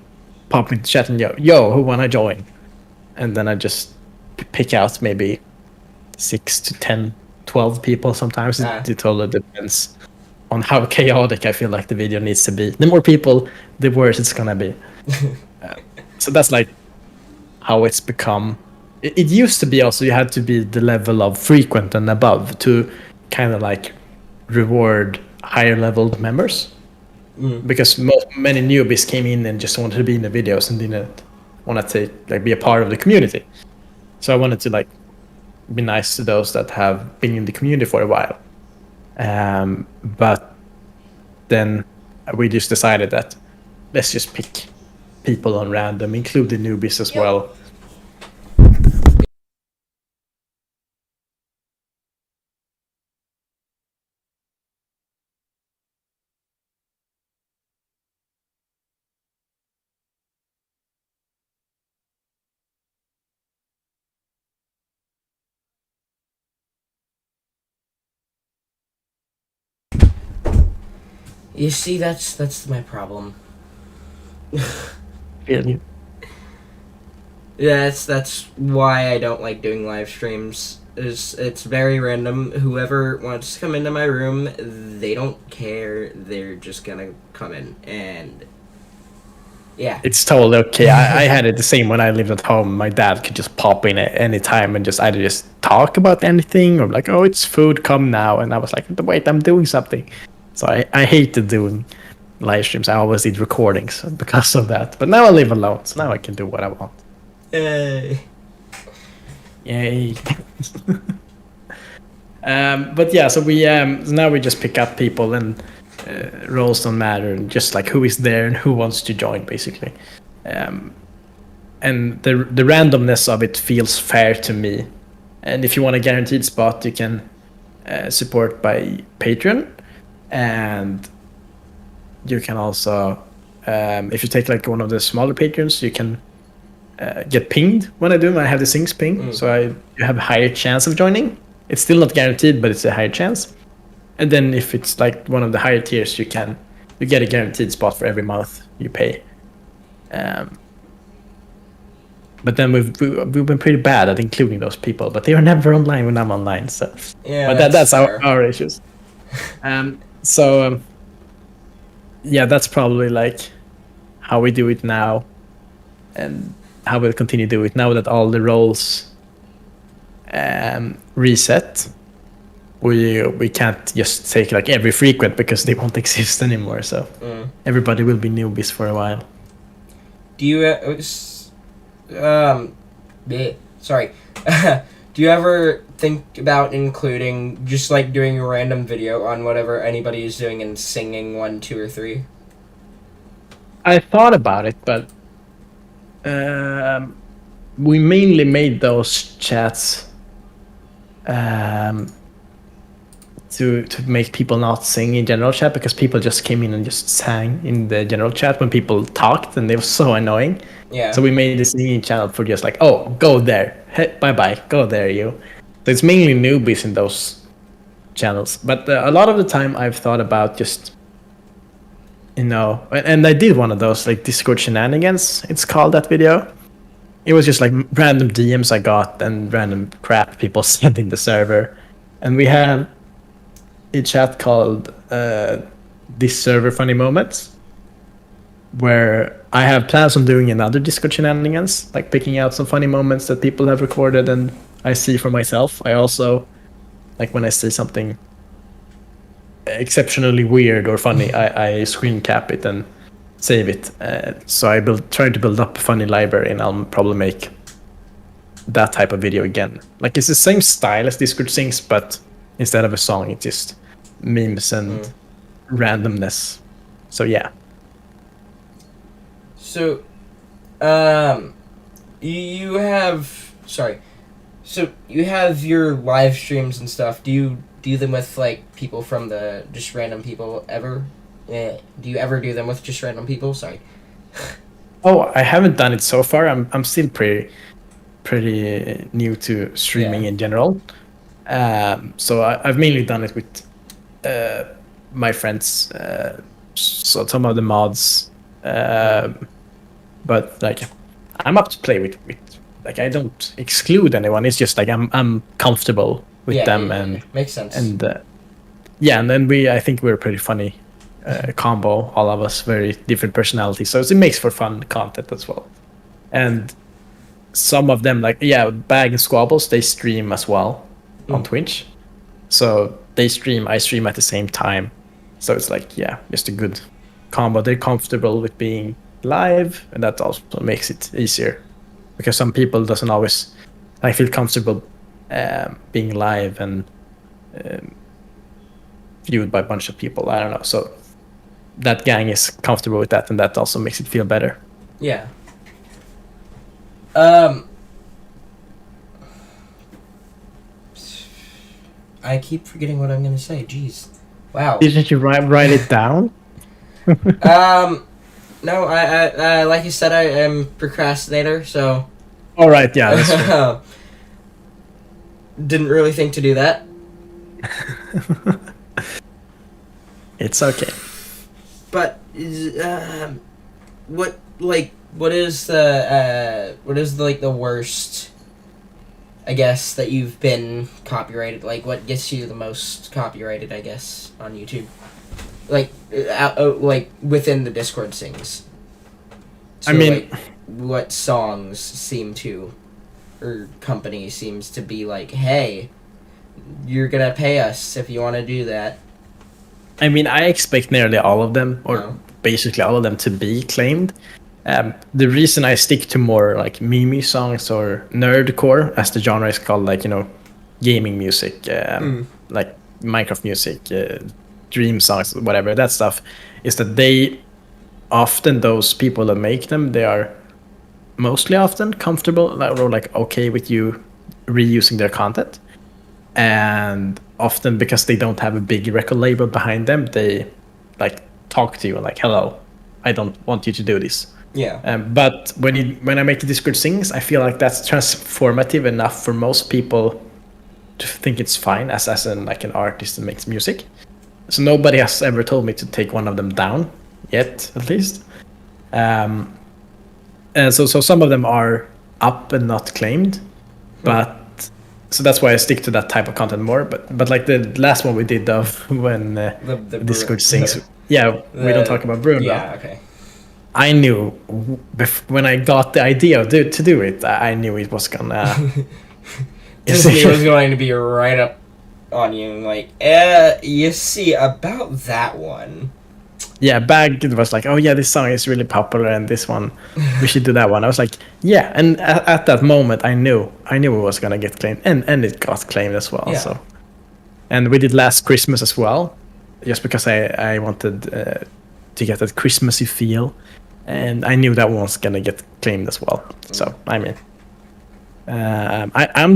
pop into chat and yo, who wanna join? And then I just pick out maybe 6 to 10, 12 people sometimes. It totally depends on how chaotic I feel like the video needs to be. The more people, the worse it's gonna be. So that's like how it's become. It used to be also you had to be the level of frequent and above to kind of like reward higher leveled members. Because many newbies came in and just wanted to be in the videos and didn't want to be a part of the community. So I wanted to like be nice to those that have been in the community for a while. But then we just decided that let's just pick people on random, include the newbies as well. You see, that's my problem. Really. Yeah, that's why I don't like doing live streams. It's very random. Whoever wants to come into my room, they don't care. They're just gonna come in, and yeah. It's totally okay. I had it the same when I lived at home. My dad could just pop in at any time and just either just talk about anything or like, oh, it's food, come now. And I was like, wait, I'm doing something. So I hated doing live streams. I always did recordings because of that. But now I live alone, so now I can do what I want. Yay. Yay. But yeah, so we now we just pick up people and roles don't matter, and just like who is there and who wants to join, basically. And the randomness of it feels fair to me. And if you want a guaranteed spot, you can support by Patreon, and you can also, if you take like one of the smaller patrons, you can get pinged when I do them. I have the Sings ping, so you have a higher chance of joining. It's still not guaranteed, but it's a higher chance. And then if it's like one of the higher tiers, you get a guaranteed spot for every month you pay. But then we've been pretty bad at including those people, but they are never online when I'm online. So Yeah, but that's our issues. Yeah, that's probably like how we do it now, and how we'll continue to do it now that all the roles reset. We can't just take like every frequent because they won't exist anymore. So everybody will be newbies for a while. Do you sorry. Do you ever think about including just like doing a random video on whatever anybody is doing and singing 1, 2, or 3? I thought about it, but we mainly made those chats to make people not sing in general chat, because people just came in and just sang in the general chat when people talked, and they were so annoying. Yeah. So we made this singing channel for just like, oh, go there, hey, bye, go there, you. So it's mainly newbies in those channels. But a lot of the time I've thought about just, and I did one of those like Discord shenanigans, it's called, that video. It was just like random DMs I got and random crap people sent in the server. And we had a chat called This Server Funny Moments, where I have plans on doing another Discord shenanigans, like picking out some funny moments that people have recorded and I see for myself. I also, like when I see something exceptionally weird or funny, I screen cap it and save it. So I try to build up a funny library, and I'll probably make that type of video again. Like it's the same style as Discord Sings, but instead of a song, it's just memes and randomness. So yeah. So, you have your live streams and stuff. Do you do them with like people from the just random people ever? Do you ever do them with just random people? Sorry. Oh, I haven't done it so far. I'm still pretty new to streaming in general. So I've mainly done it with my friends, so some of the mods. But like, I'm up to play with like, I don't exclude anyone. It's just like I'm comfortable with them, and makes sense. And and then I think we're a pretty funny combo, all of us, very different personalities. So it makes for fun content as well. And some of them, like Bag and Squabbles, they stream as well on Twitch. So they stream, I stream at the same time. So it's like just a good combo. They're comfortable with being live, and that also makes it easier, because some people doesn't always feel comfortable being live and viewed by a bunch of people. I don't know. So that gang is comfortable with that, and that also makes it feel better. Yeah. I keep forgetting what I'm gonna say. Jeez. Wow. Didn't you write it down? No, I like you said, I am procrastinator, so. All right, yeah. That's true. Didn't really think to do that. It's okay. But what is the worst, I guess, that you've been copyrighted? Like, what gets you the most copyrighted, I guess, on YouTube? Like, within the Discord sings. So, I mean, what songs seem to, or company seems to be like, hey, you're gonna pay us if you want to do that. I expect nearly all of them, or No. basically all of them, to be claimed. The reason I stick to more like meme songs or nerdcore, as the genre is called, like, gaming music, like Minecraft music, dream songs, whatever, that stuff, is that those people that make them, they are mostly often comfortable or like okay with you reusing their content. And often, because they don't have a big record label behind them, they like talk to you like, hello, I don't want you to do this. Yeah. But when I make the Discord sings, I feel like that's transformative enough for most people to think it's fine as an artist that makes music. So nobody has ever told me to take one of them down yet, at least. And so some of them are up and not claimed, but so that's why I stick to that type of content more. But like the last one we did of when The Discord sings, we don't talk about Bruno. Yeah, okay. I knew when I got the idea to do it, I knew it was gonna. Disney was going to be right up on you, like, you see, about that one. Yeah, back it was like, oh yeah, this song is really popular, and this one, we should do that one. I was like, yeah, and at that moment, I knew it was gonna get claimed, and it got claimed as well. Yeah. So, and we did Last Christmas as well, just because I wanted to get that Christmassy feel, and I knew that one was gonna get claimed as well. So I'm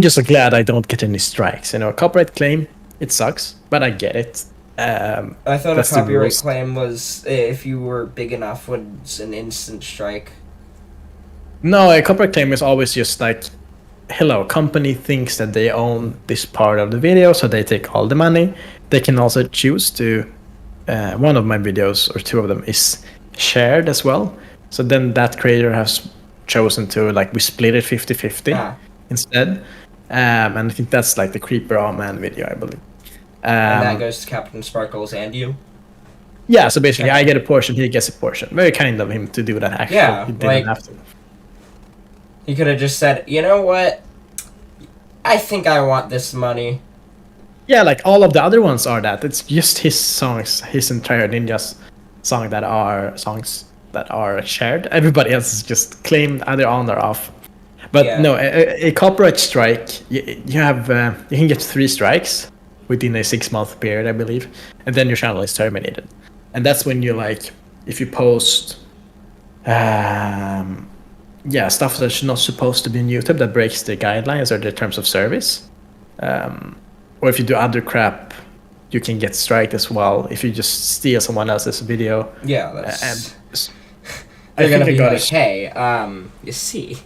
just glad I don't get any strikes. A copyright claim, it sucks, but I get it. I thought a copyright claim was, if you were big enough, was an instant strike. No, a copyright claim is always just like, hello, company thinks that they own this part of the video, so they take all the money. They can also choose to, one of my videos, or two of them, is shared as well. So then that creator has chosen to, like, we split it 50-50 instead. And I think that's like the Creeper Aw Man video, I believe. And that goes to Captain Sparkles and you? Yeah, so basically I get a portion, he gets a portion. Very kind of him to do that, actually. Yeah, he didn't have to. He could have just said, you know what? I think I want this money. Yeah, like all of the other ones are that. It's just his songs, his entire Ninja's songs that are shared. Everybody else is just claimed either on or off. But no, a copyright strike, you can get 3 strikes within a 6-month period, I believe, and then your channel is terminated. And that's when you, like, if you post stuff that's not supposed to be on YouTube that breaks the guidelines or the terms of service, or if you do other crap, you can get striked as well if you just steal someone else's video. Yeah, that's... They're gonna be like, hey, you see.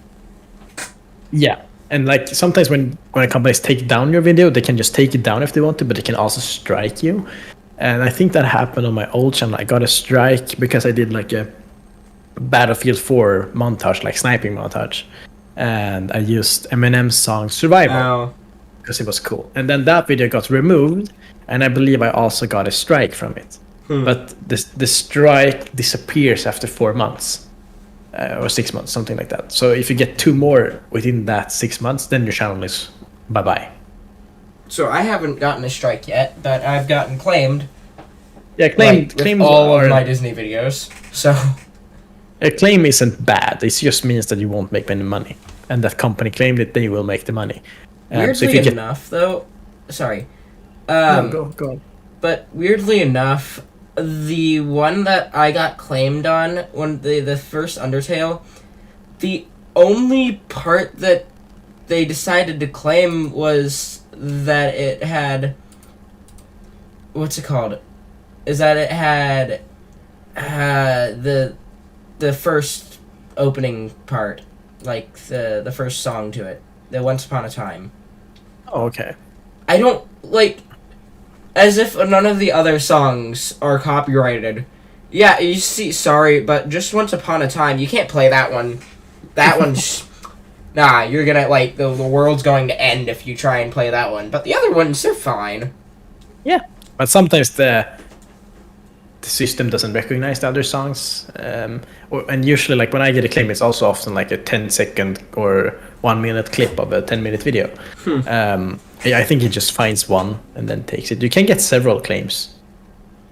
Yeah, and like sometimes when companies take down your video, they can just take it down if they want to, but they can also strike you. And I think that happened on my old channel. I got a strike because I did like a Battlefield 4 montage, like sniping montage, and I used Eminem's song Survival because it was cool. And then that video got removed, and I believe I also got a strike from it. But the strike disappears after 4 months. Or 6 months, something like that. So if you get 2 more within that 6 months, then your channel is bye-bye. So I haven't gotten a strike yet, but I've gotten claimed. Yeah, claimed all of my Disney videos. So a claim isn't bad. It just means that you won't make any money, and that company claimed that they will make the money. Weirdly enough, though, sorry. No, go on. But weirdly enough, the one that I got claimed on, when the first Undertale, the only part that they decided to claim was that it had... What's it called? Is that it had the first opening part, like the first song to it, the Once Upon a Time. Oh, okay. I don't, like... As if none of the other songs are copyrighted, Yeah, you see, sorry, but just Once Upon a Time, you can't play that one. That one's... Nah, you're gonna, like, the world's going to end if you try and play that one. But the other ones, they're fine. Yeah, but sometimes the system doesn't recognize the other songs, and usually, like when I get a claim, it's also often like a 10-second or 1 minute clip of a 10-minute video. I think it just finds one and then takes it. You can get several claims,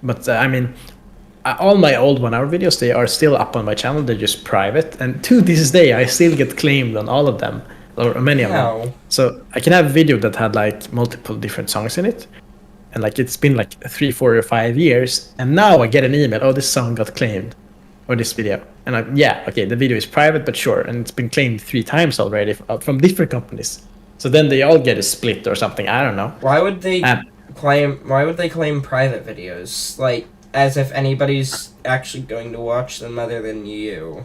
but I mean, all my old 1 hour videos, they are still up on my channel. They're just private, and to this day, I still get claimed on all of them, or many of them. So I can have a video that had like multiple different songs in it. And like it's been like 3, 4, or 5 years, and now I get an email. Oh, this song got claimed, or this video. And okay, the video is private, but sure, and it's been claimed 3 times already from different companies. So then they all get a split or something. I don't know. Why would they claim? Why would they claim private videos? Like as if anybody's actually going to watch them other than you.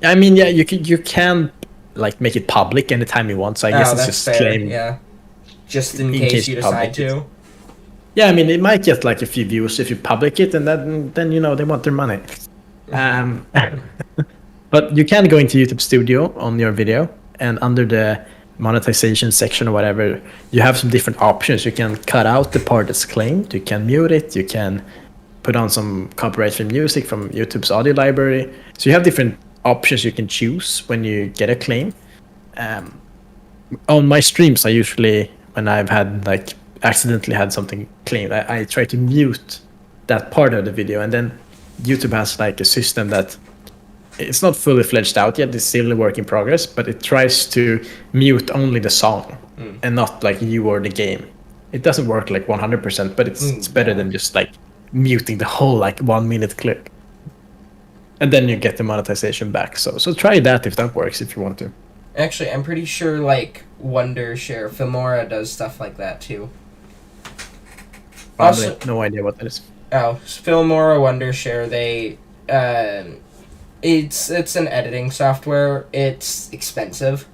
I mean, yeah, you can like make it public anytime you want. So I guess it's just fair. claimed. Yeah. Just in case you decide to. Yeah, I mean, it might get like a few views if you public it, and then you know they want their money. But you can go into YouTube Studio on your video, and under the monetization section or whatever, you have some different options. You can cut out the part that's claimed. You can mute it. You can put on some copyright-free music from YouTube's audio library. So you have different options you can choose when you get a claim. On my streams, I usually, when I've had like accidentally had something claimed, I try to mute that part of the video, and then YouTube has like a system that it's not fully fledged out yet. It's still a work in progress, but it tries to mute only the song and not like you or the game. It doesn't work like 100%, but it's better than just like muting the whole like 1 minute clip, and then you get the monetization back. So try that if that works, if you want to. Actually, I'm pretty sure like Wondershare, Filmora does stuff like that too. Also, no idea what that is. Oh, Filmora, Wondershare, they it's an editing software. It's expensive,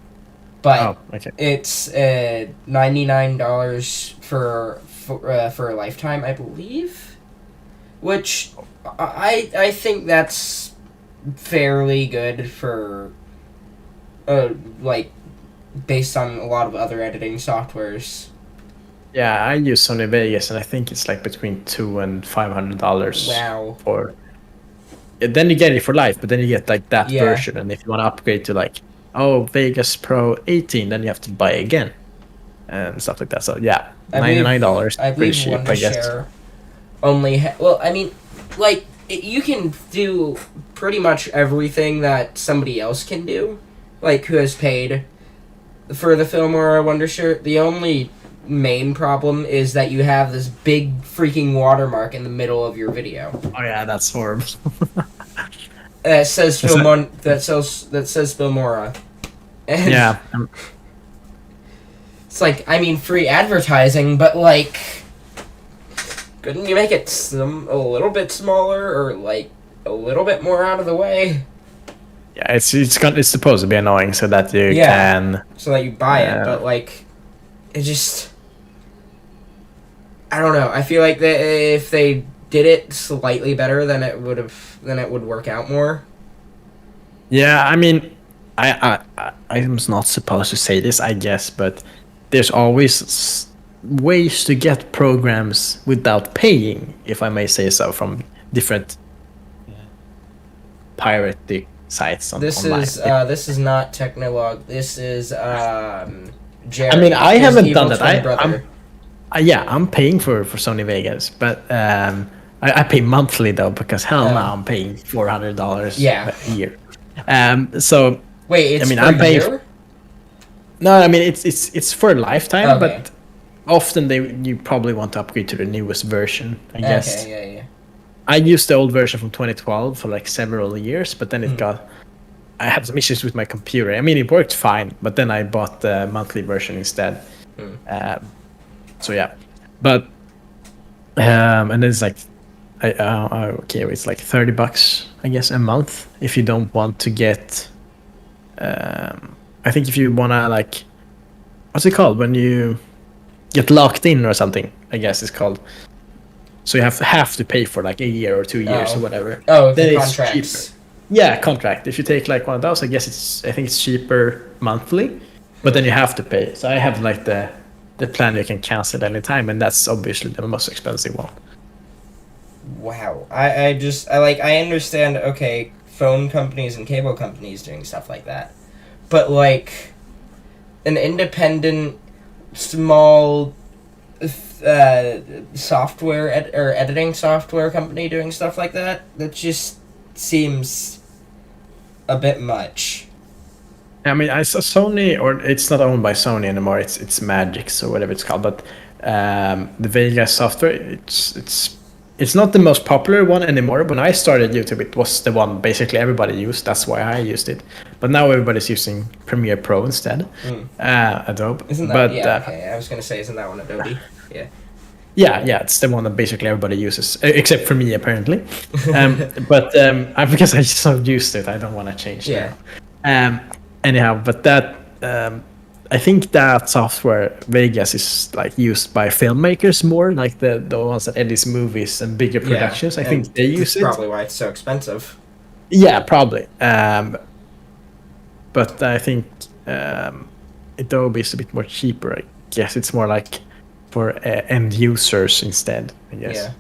but it's $99 for a lifetime, I believe. Which I think that's fairly good for like based on a lot of other editing softwares. Yeah, I use Sony Vegas, and I think it's like between $200 and $500. Wow. For then you get it for life, but then you get like that version, and if you want to upgrade to like Vegas Pro 18, then you have to buy again and stuff like that. So yeah, $99. I believe cheap, I guess. Only well, I mean, like you can do pretty much everything that somebody else can do, like who has paid for the Filmora Wondershare. The only main problem is that you have this big freaking watermark in the middle of your video. Oh yeah, that's horrible. That says Filmora. And yeah. It's like, I mean, free advertising, but like, couldn't you make it a little bit smaller or like a little bit more out of the way? Yeah, it's supposed to be annoying so that you can. So that you buy it, but like, it just. I don't know. I feel like if they did it slightly better, then it would work out more. Yeah, I mean, I'm not supposed to say this, I guess, but there's always ways to get programs without paying, if I may say so, from different pirating sites online. This is not Technilog. This is Jerry. I mean, I haven't done that. I'm paying for Sony Vegas, but I pay monthly though, because now I'm paying $400 a year. So wait, it's I'm paying. No, I mean it's for a lifetime, but often you probably want to upgrade to the newest version, I guess. Okay, yeah. I used the old version from 2012 for like several years, but then I had some issues with my computer. I mean, it worked fine, but then I bought the monthly version instead. So yeah, but and it's like, it's like $30, I guess, a month if you don't want to get. I think if you wanna like, what's it called when you get locked in or something? I guess it's called. so you have to pay for like a year or 2 years or whatever. Oh, then the it's contracts. cheaper. Yeah, contract. If you take like one of those, I think it's cheaper monthly, but then you have to pay. So I have like the plan you can cancel anytime, and that's obviously the most expensive one. Wow. I understand, okay, phone companies and cable companies doing stuff like that. But, like, an independent, small software or editing software company doing stuff like that just seems a bit much. I mean, I saw Sony, or it's not owned by Sony anymore. It's Magix or whatever it's called. But the Vegas software, it's not the most popular one anymore. When I started YouTube, it was the one basically everybody used. That's why I used it. But now everybody's using Premiere Pro instead. Adobe. Isn't that? Okay. I was gonna say, isn't that one Adobe? Yeah. Yeah, it's the one that basically everybody uses, except for me apparently. But because I just so used it, I don't want to change. Yeah. Anyhow, but that I think that software Vegas is like used by filmmakers more, like the ones that edit movies and bigger productions. I think they use it. That's probably why it's so expensive. Yeah, probably. But I think Adobe is a bit more cheaper. I guess it's more like for end users instead, I guess. Yeah.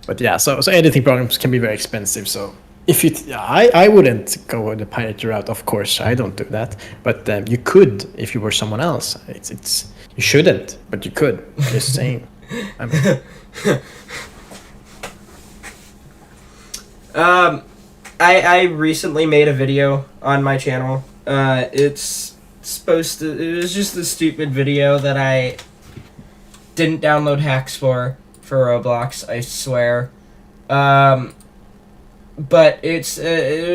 But yeah, so editing programs can be very expensive. So if I wouldn't go the pirate route, of course. I don't do that. But you could if you were someone else. It's you shouldn't, but you could. Just saying. I mean. I recently made a video on my channel. It was just a stupid video that I didn't download hacks for Roblox, I swear. But it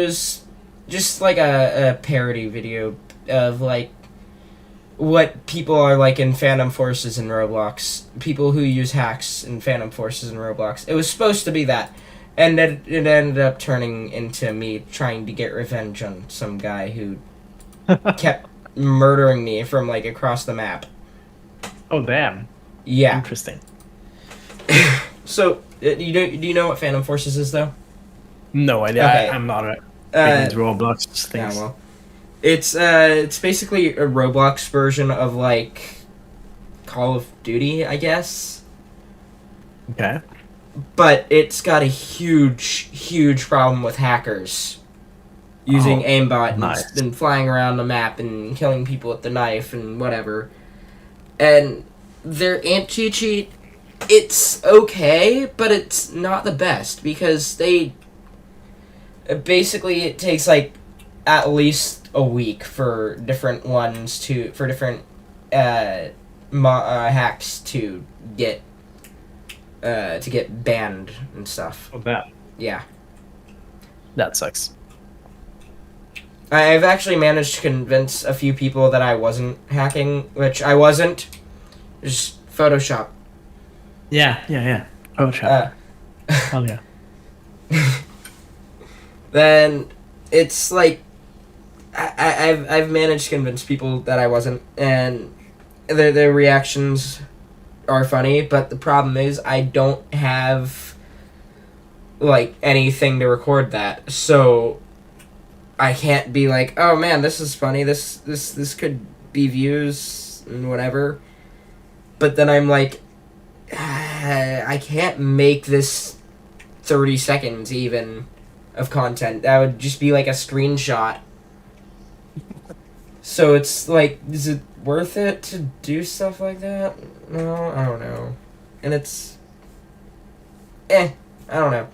was just like a parody video of like what people are like in Phantom Forces in Roblox. People who use hacks in Phantom Forces in Roblox. It was supposed to be that. And it ended up turning into me trying to get revenge on some guy who kept murdering me from like across the map. Oh damn! Yeah. Interesting. So, do you know what Phantom Forces is though? No idea. Okay. I'm not into Roblox things. Yeah, well, it's basically a Roblox version of like Call of Duty, I guess. Okay. But it's got a huge problem with hackers using aimbot and flying around the map and killing people with the knife and whatever. And their anti-cheat, it's okay, but it's not the best because they basically it takes like at least a week for different hacks to get banned and stuff. Oh, that. Yeah. That sucks. I've actually managed to convince a few people that I wasn't hacking, which I wasn't. Just Photoshop. Yeah. Photoshop. Oh yeah. Then it's like I've managed to convince people that I wasn't, and their reactions are funny, but the problem is I don't have like anything to record that, so I can't be like, oh man, this is funny, this could be views and whatever, but then I'm like, I can't make this 30 seconds even of content. That would just be like a screenshot. So it's like, is it worth it to do stuff like that? No, I don't know. And it's... I don't know.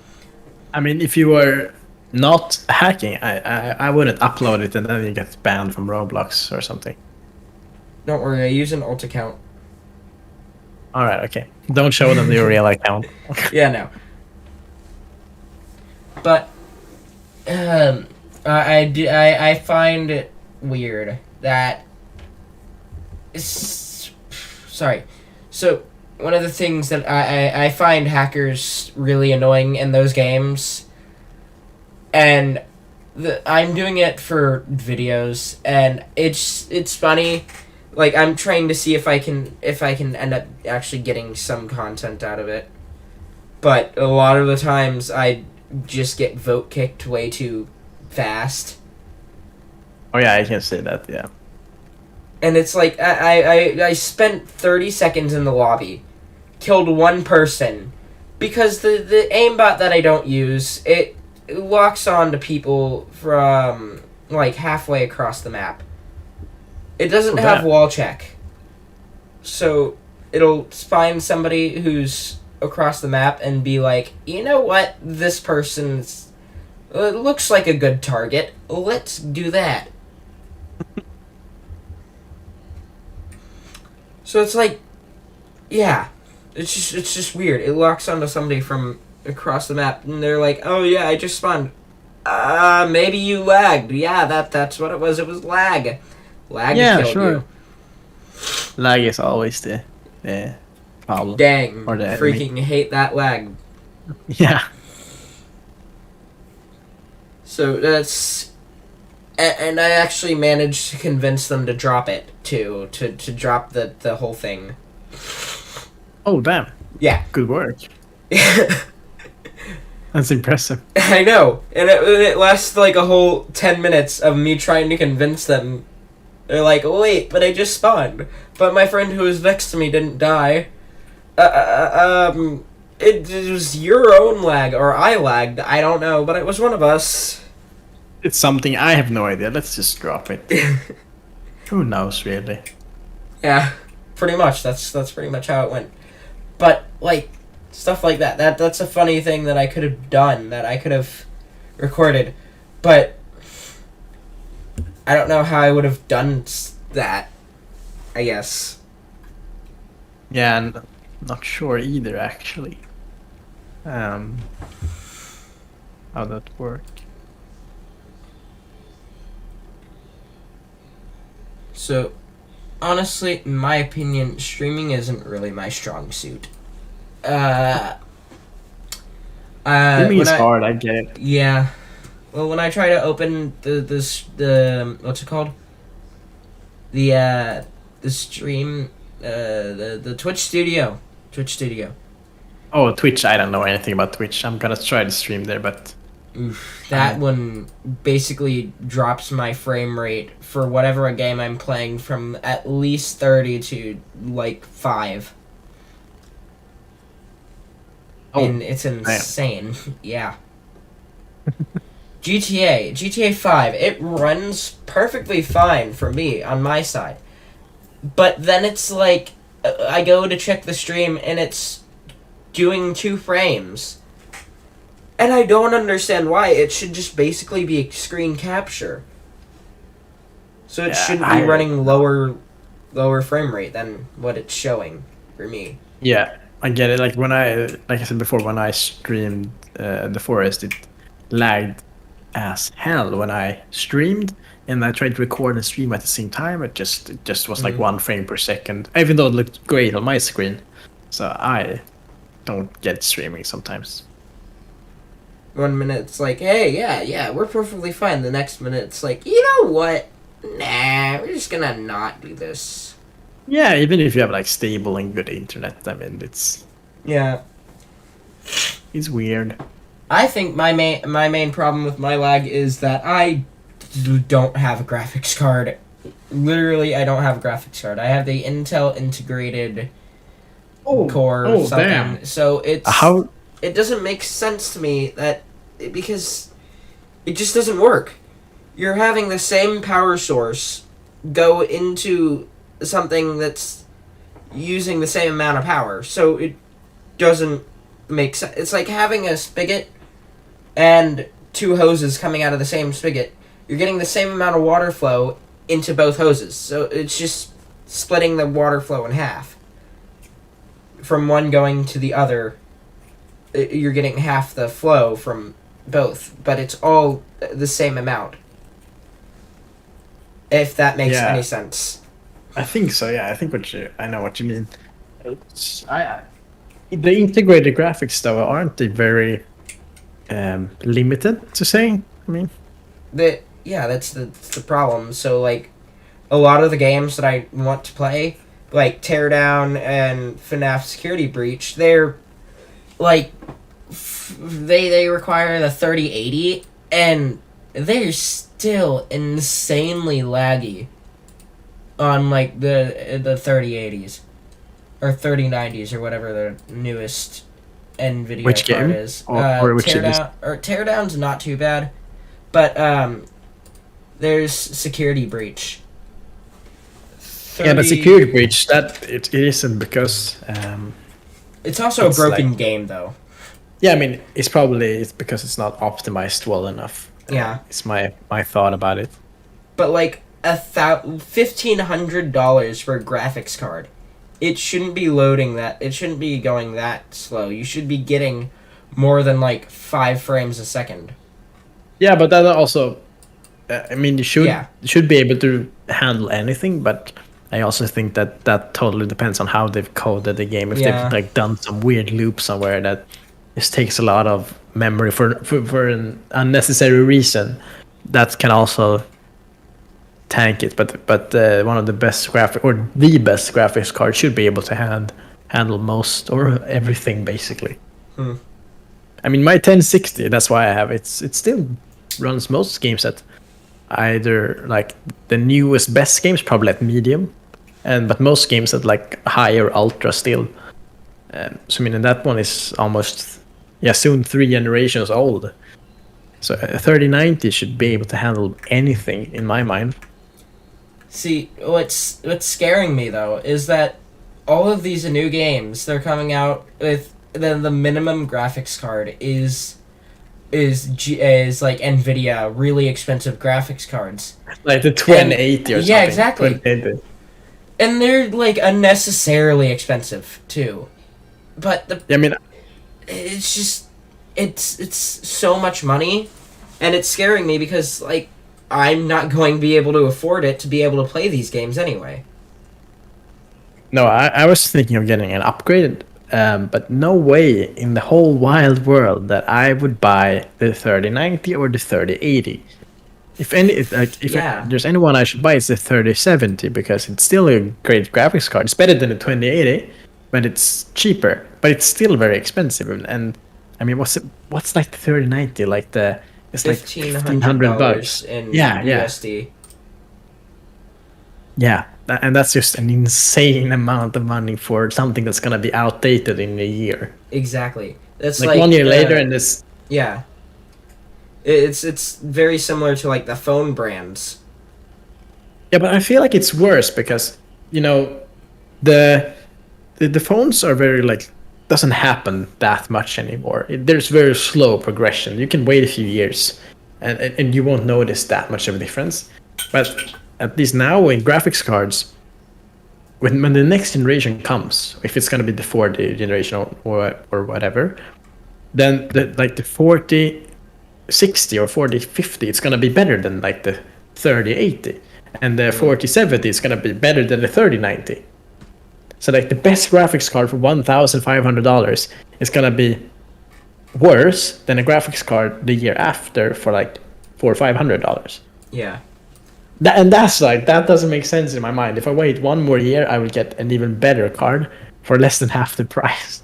I mean, if you were not hacking, I wouldn't upload it and then you get banned from Roblox or something. Don't worry, I use an alt account. Alright, okay. Don't show them your real account. Yeah, no. But, I find it weird that... Sorry. So, one of the things that I find hackers really annoying in those games, and I'm doing it for videos, and it's funny, Like I'm trying to see if I can end up actually getting some content out of it. But a lot of the times I just get vote kicked way too fast. Oh yeah, I can say that. Yeah. And it's like I spent 30 seconds in the lobby, killed one person, because the aimbot that I don't use, it locks on to people from like halfway across the map. It doesn't have wall check. So it'll find somebody who's across the map and be like, you know what, this person's looks like a good target. Let's do that. So it's like, yeah, it's just weird. It locks onto somebody from across the map, and they're like, oh yeah, I just spawned. Maybe you lagged. Yeah, that's what it was. It was lag. Lag killed you. Lag is always the problem. Dang, or the freaking enemy. hate that lag. Yeah. So that's, and I actually managed to convince them to drop it too, to drop the whole thing. Oh damn. Yeah. Good work. That's impressive. I know, and it lasted like a whole 10 minutes of me trying to convince them. They're like, wait, but I just spawned. But my friend who was next to me didn't die. It was your own lag, or I lagged, I don't know, but it was one of us. It's something I have no idea. Let's just drop it. Who knows, really? Yeah, pretty much. That's pretty much how it went. But, like, stuff like that's a funny thing that I could have done, that I could have recorded. But I don't know how I would have done that, I guess. Yeah, and not sure either, actually. How that work? So, honestly, in my opinion, streaming isn't really my strong suit. Streaming is hard, I get it. Yeah. Well, when I try to open the what's it called? The stream, the Twitch Studio. Oh, Twitch, I don't know anything about Twitch. I'm gonna try to stream there, but... Oof, that one basically drops my frame rate for whatever a game I'm playing from at least 30 to, like, 5. Oh, and it's insane. Yeah. GTA 5, it runs perfectly fine for me on my side. But then it's like, I go to check the stream and it's doing 2 frames. And I don't understand why. It should just basically be screen capture. So it shouldn't be running lower frame rate than what it's showing for me. Yeah, I get it. Like I said before, when I streamed The Forest, it lagged as hell when I streamed, and I tried to record and stream at the same time. It just was like 1 frame per second, even though it looked great on my screen. So I don't get streaming sometimes. 1 minute it's like, hey, yeah, we're perfectly fine. The next minute it's like, you know what? Nah, we're just gonna not do this. Yeah, even if you have like stable and good internet, I mean, it's weird. I think my main problem with my lag is that I don't have a graphics card. Literally, I don't have a graphics card. I have the Intel integrated core something. Damn. So it's How? It doesn't make sense to me because it just doesn't work. You're having the same power source go into something that's using the same amount of power, so it doesn't make sense. It's like having a spigot and 2 hoses coming out of the same spigot. You're getting the same amount of water flow into both hoses, so it's just splitting the water flow in half. From one going to the other, you're getting half the flow from both, but it's all the same amount. If that makes any sense. I think so. Yeah, I know what you mean. The integrated graphics though, aren't they very limited to say? I mean, That's the problem. So like, a lot of the games that I want to play, like Teardown and FNAF Security Breach, they're like they require the 3080, and they're still insanely laggy on like the 3080s or 3090s or whatever the newest NVIDIA Which card game? is. Or which series? Teardown's not too bad, but there's Security Breach. Yeah, but Security Breach, that it isn't because It's also a it's broken like- game though. yeah, I mean it's because it's not optimized well enough. Yeah. It's my thought about it. But like $1,500 for a graphics card, it shouldn't be loading that. It shouldn't be going that slow. You should be getting more than like 5 frames a second. Yeah, but that also, I mean, you should Yeah. be able to handle anything, but I also think that totally depends on how they've coded the game. If Yeah. they've like done some weird loop somewhere that just takes a lot of memory for an unnecessary reason, that can also tank it. But one of the best the best graphics card should be able to handle most or everything basically. Hmm. I mean, my 1060, that's why I have it. It still runs most games at either like the newest best games probably at medium, but most games at like higher ultra still. So I mean, and that one is almost soon 3 generations old. So a 3090 should be able to handle anything in my mind. See, what's scaring me though is that all of these new games they're coming out with the minimum graphics card is like Nvidia really expensive graphics cards. Like the 2080 or something. Yeah, exactly. 2080. And they're like unnecessarily expensive too. But I mean, it's just it's so much money, and it's scaring me because like I'm not going to be able to afford it to be able to play these games anyway. no, I was thinking of getting an upgrade, but no way in the whole wild world that I would buy the 3090 or the 3080. If there's anyone I should buy, it's the 3070 because it's still a great graphics card. It's better than the 2080, but it's cheaper. But it's still very expensive. And I mean, what's like the 3090? Like it's like $1,500 in Yeah. USD. Yeah, and that's just an insane amount of money for something that's gonna be outdated in a year. Exactly. That's Like 1 year later, and this. Yeah. It's very similar to like the phone brands. Yeah, but I feel like it's worse because the phones are very like doesn't happen that much anymore. There's very slow progression. You can wait a few years, and you won't notice that much of a difference. But at least now in graphics cards, when the next generation comes, if it's gonna be the 40 generation or whatever, then the 4060 or 4050, it's gonna be better than like the 3080, and the 4070 is gonna be better than the 3090. So like the best graphics card for $1,500 is gonna be worse than a graphics card the year after for like $400 or $500. Yeah. That doesn't make sense in my mind. If I wait 1 more year, I will get an even better card for less than half the price.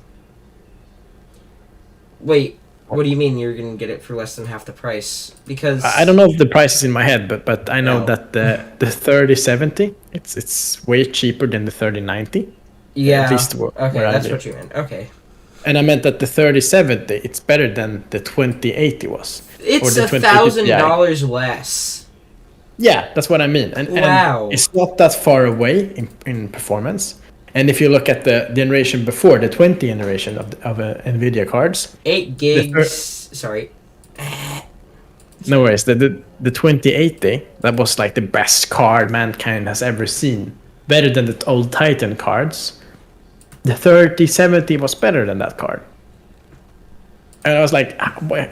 Wait, what do you mean you're gonna get it for less than half the price? Because I don't know if the price is in my head, but I know No. that the 3070 it's way cheaper than the 3090. Yeah. At least where I that's live. what you meant. Okay. And I meant that the 3070 it's better than the 2080 was. It's the 2080 Ti. $1,000 less. Yeah, that's what I mean. And Wow. it's not that far away in performance. And if you look at the generation before, the 20 generation of NVIDIA cards, 8 gigs. Sorry. no worries, the 2080, that was like the best card mankind has ever seen. Better than the old Titan cards. The 3070 was better than that card. And I was like,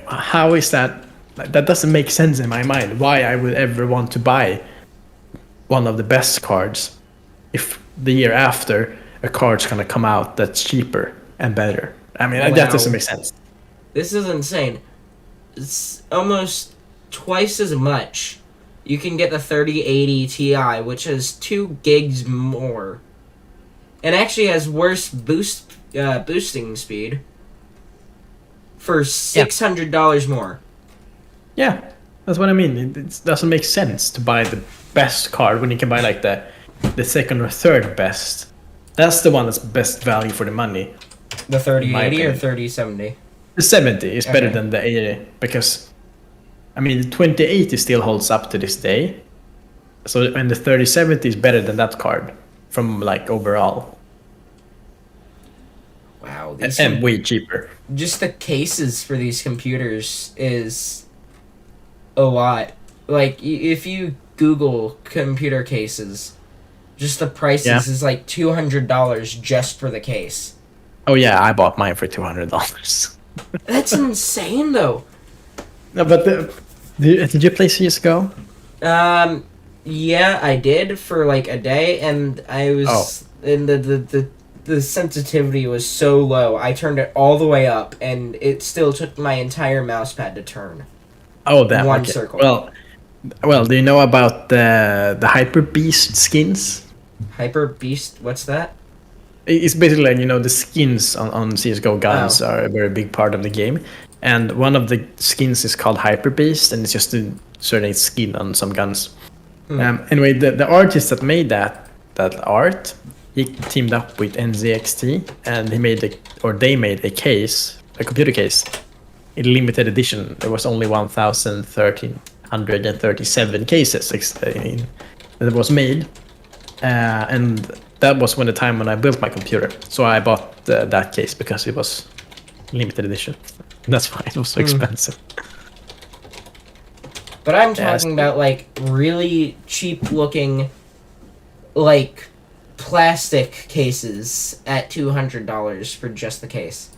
how is that? That doesn't make sense in my mind. Why I would ever want to buy one of the best cards if the year after a card's gonna come out that's cheaper and better. I mean, Wow. that doesn't make sense. This is insane. It's almost twice as much you can get the 3080 Ti, which is 2 gigs more, and actually has worse boosting speed for $600 more. Yeah, that's what I mean. It doesn't make sense to buy the best card when you can buy like the second or third best. That's the one that's best value for the money. The 3080 or opinion. 3070? The 70 is better Okay. than the 80 because, I mean, the 2080 still holds up to this day. So, and the 3070 is better than that card from like overall, Wow, and way cheaper. just the cases for these computers is a lot. Like, if you Google computer cases, just the prices is like $200 just for the case. Oh yeah, I bought mine for $200. That's insane, though. No, but did you play CS:GO? Yeah, I did for like a day, and I was and the sensitivity was so low. I turned it all the way up, and it still took my entire mouse pad to turn. Oh, damn. One okay. circle. Well, do you know about the Hyper Beast skins? Hyper Beast, what's that? It's basically like, the skins on CS:GO guns are a very big part of the game, and one of the skins is called Hyper Beast, and it's just a certain skin on some guns. Anyway, the artist that made that art, he teamed up with NZXT, and they made a case, a computer case, in limited edition. There was only 1,337 cases that was made, and that was the time when I built my computer. So I bought that case because it was limited edition. That's why it was so expensive. But I'm talking about like really cheap looking, like plastic cases at $200 for just the case.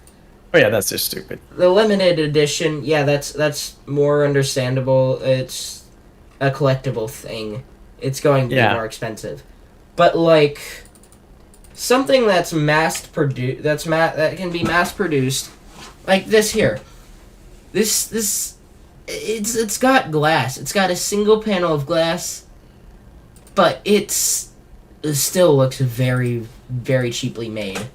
Oh yeah, that's just stupid. The limited edition, yeah, that's more understandable. It's a collectible thing. It's going to be more expensive. But like something that's that can be mass produced, like this here. It's got glass. It's got a single panel of glass, but it still looks very, very cheaply made.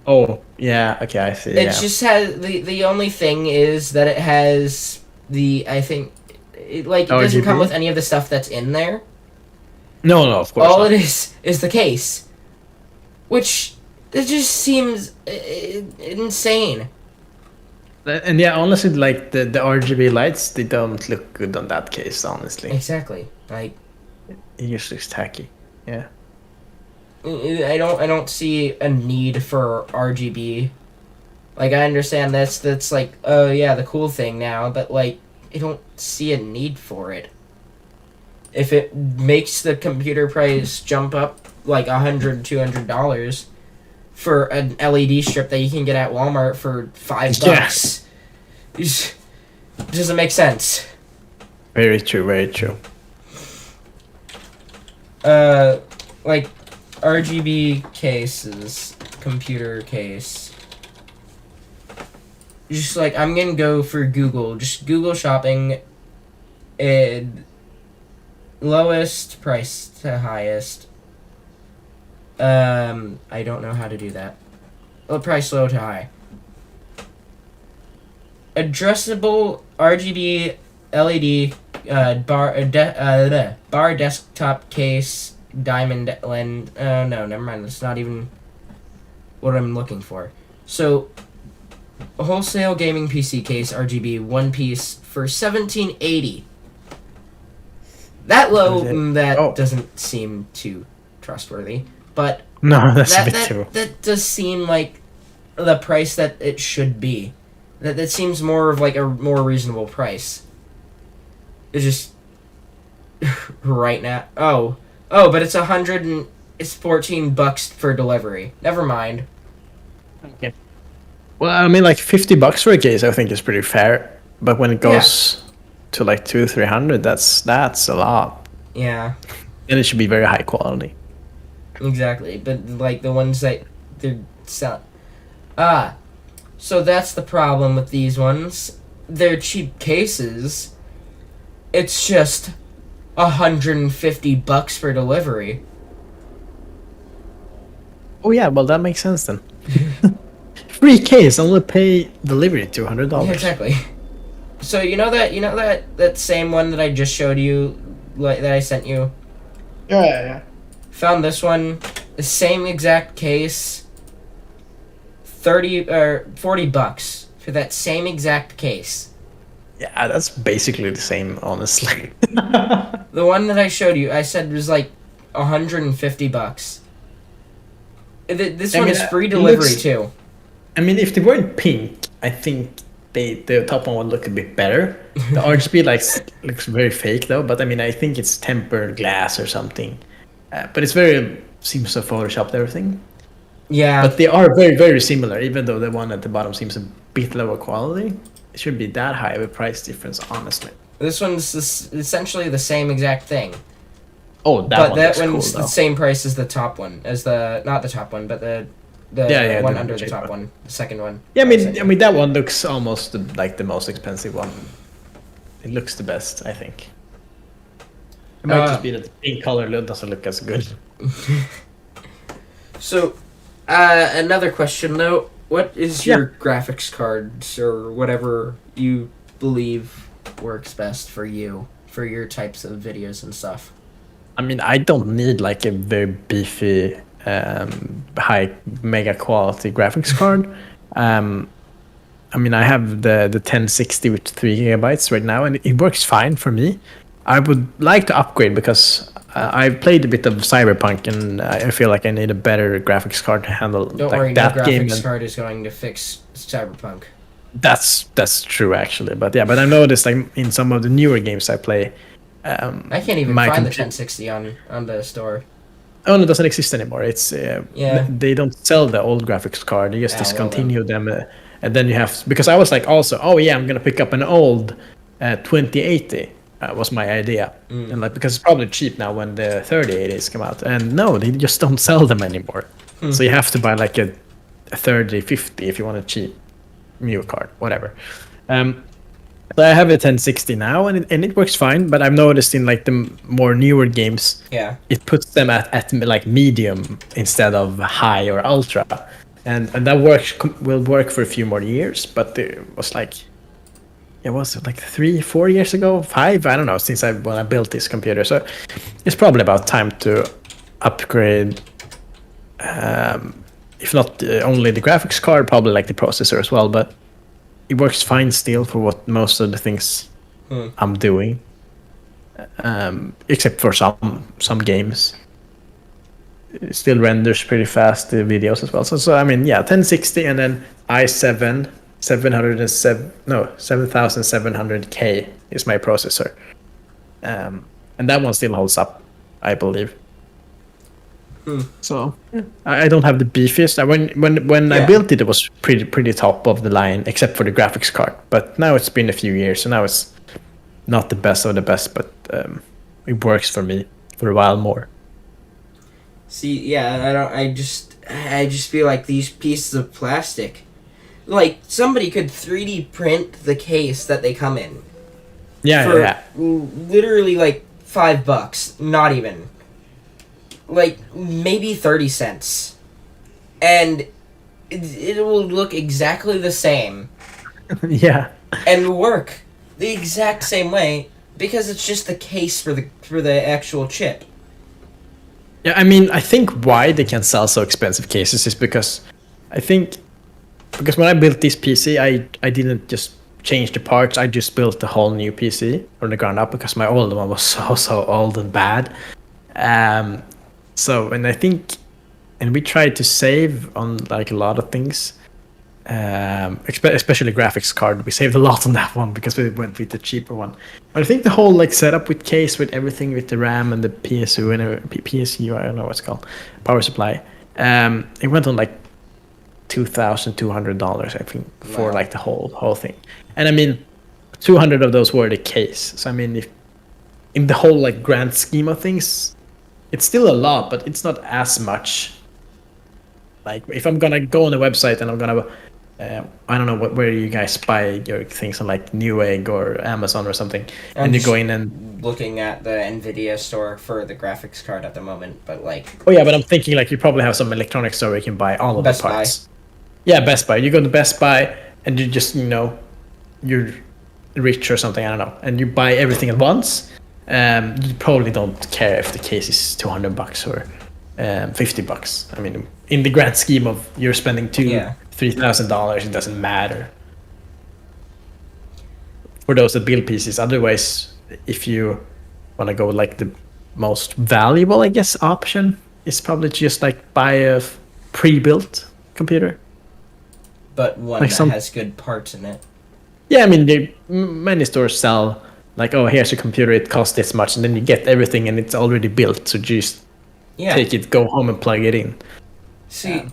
Oh, yeah, okay, I see. It just has the only thing is that it has it doesn't come with any of the stuff that's in there. No, of course All not. it is the case, which it just seems insane. And yeah, honestly, like the RGB lights, they don't look good on that case, honestly. Exactly. Like It just looks tacky. Yeah. I don't see a need for RGB. Like I understand that's like, oh yeah, the cool thing now, but like I don't see a need for it. If it makes the computer price jump up like $100-$200 for an LED strip that you can get at Walmart for $5, it doesn't make sense. Very true, very true. Like RGB cases, computer case. Just like I'm gonna go for Google. Just Google shopping. Lowest price to highest. I don't know how to do that. Price low to high. Addressable RGB LED bar desktop case diamond lens. No, never mind. That's not even what I'm looking for. So, a wholesale gaming PC case RGB one piece for $1,780. That low, doesn't seem too trustworthy. But no, that's a bit too. That does seem like the price that it should be. That seems more of like a more reasonable price. It's just right now. Oh, but it's it's $14 for delivery. Never mind. Okay. Well, I mean, like $50 for a case, I think is pretty fair. But when it goes to like 200-300, that's a lot. Yeah. And it should be very high quality. Exactly, but like the ones that they're selling. So that's the problem with these ones. They're cheap cases, it's just $150 for delivery. Oh yeah, well that makes sense then. Free case, only pay delivery $200. Yeah, exactly. So you know that same one that I just showed you, like that I sent you. Yeah. Found this one, the same exact case. $40 for that same exact case. Yeah, that's basically the same, honestly. The one that I showed you, I said was like $150. This one is free delivery too. I mean, if they weren't pink, I think the top one would look a bit better. The RGB looks very fake though, but I mean, I think it's tempered glass or something. But it's seems so photoshopped everything. Yeah. But they are very, very similar, even though the one at the bottom seems a bit lower quality. It shouldn't be that high of a price difference, honestly. This one's essentially the same exact thing. Oh, that looks one's cool, the same price as the top one, not the top one, but the one under the top one, the second one. Yeah, I mean that one looks almost like the most expensive one. It looks the best, I think. It might just be that the pink color doesn't look as good. So, another question though: what is your graphics cards or whatever you believe works best for you for your types of videos and stuff? I mean, I don't need like a very beefy, high mega quality graphics card. I mean, I have the 1060 with 3 gigabytes right now, and it works fine for me. I would like to upgrade because I've played a bit of Cyberpunk, and I feel like I need a better graphics card to handle Don't like worry, that no game. graphics card is going to fix Cyberpunk. That's true actually, but yeah, but I noticed like in some of the newer games I play. I can't even find the 1060 on the store. Oh, no, it doesn't exist anymore. It's they don't sell the old graphics card. They just discontinue them, and then you have because I was like also, oh yeah, I'm gonna pick up an old 2080. Was my idea, and like because it's probably cheap now when the 3080s come out, and no, they just don't sell them anymore. So you have to buy like a 3050 if you want a cheap new card, whatever. So I have a 1060 now, and it works fine. But I've noticed in like the more newer games, it puts them at like medium instead of high or ultra, and that will work for a few more years. But it was like, it was like 3-4 years ago, 5, I don't know, since when I built this computer. So it's probably about time to upgrade. If not only the graphics card, probably like the processor as well, but it works fine still for what most of the things I'm doing, except for some games. It still renders pretty fast, the videos as well. So I mean, yeah, 1060 and then i7 7700K is my processor, and that one still holds up, I believe. So I don't have the beefiest. When I built it, it was pretty top of the line, except for the graphics card. But now it's been a few years, so now it's not the best of the best, but it works for me for a while more. See, yeah, I just feel like these pieces of plastic, like somebody could 3D print the case that they come in. Yeah. Literally like $5, not even. Like maybe 30 cents, and it will look exactly the same. Yeah. And work the exact same way because it's just the case for the actual chip. Yeah, I mean, I think why they can sell so expensive cases is because when I built this PC, I didn't just change the parts. I just built a whole new PC from the ground up because my old one was so old and bad. So, and I think, and we tried to save on like a lot of things, especially graphics card. We saved a lot on that one because we went with the cheaper one. But I think the whole like setup with case, with everything, with the RAM and the PSU and PSU, I don't know what it's called, power supply. It went on like $2,200, I think, for like the whole thing. And I mean, 200 of those were the case. So I mean, if in the whole like grand scheme of things, it's still a lot, but it's not as much. Like if I'm gonna go on the website and I'm gonna I don't know where you guys buy your things on like Newegg or Amazon or something, I'm and you just go in and looking at the Nvidia store for the graphics card at the moment, but like oh yeah, but I'm thinking like you probably have some electronics store where you can buy all of Best the Buy. parts. Yeah, Best Buy. You go to Best Buy and you just you're rich or something, I don't know, and you buy everything at once. You probably don't care if the case is $200 or $50. I mean, in the grand scheme of you're spending Yeah. $3,000, it doesn't matter for those that build PCs. Otherwise, if you want to go like the most valuable, I guess, option is probably just like buy a pre-built computer. But one Like that has good parts in it. Yeah, I mean, many stores sell like, oh, here's a computer, it costs this much, and then you get everything and it's already built. So just Yeah. take it, go home, and plug it in. See,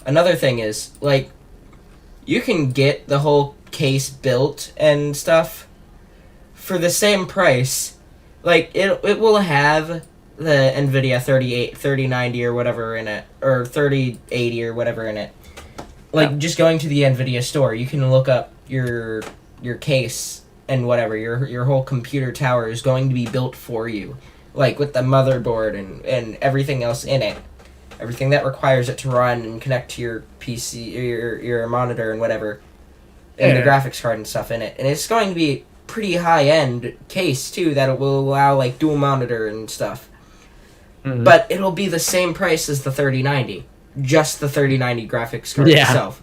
another thing is like, you can get the whole case built and stuff for the same price. Like it will have the Nvidia 3090 or whatever in it, or 3080 or whatever in it. Like just going to the Nvidia store, you can look up your case and whatever your whole computer tower is going to be built for you, like with the motherboard and everything else in it, everything that requires it to run and connect to your PC, your monitor and whatever, and the graphics card and stuff in it. And it's going to be pretty high end case too that will allow like dual monitor and stuff. Mhm. But it'll be the same price as the 3090, just the 3090 graphics card itself,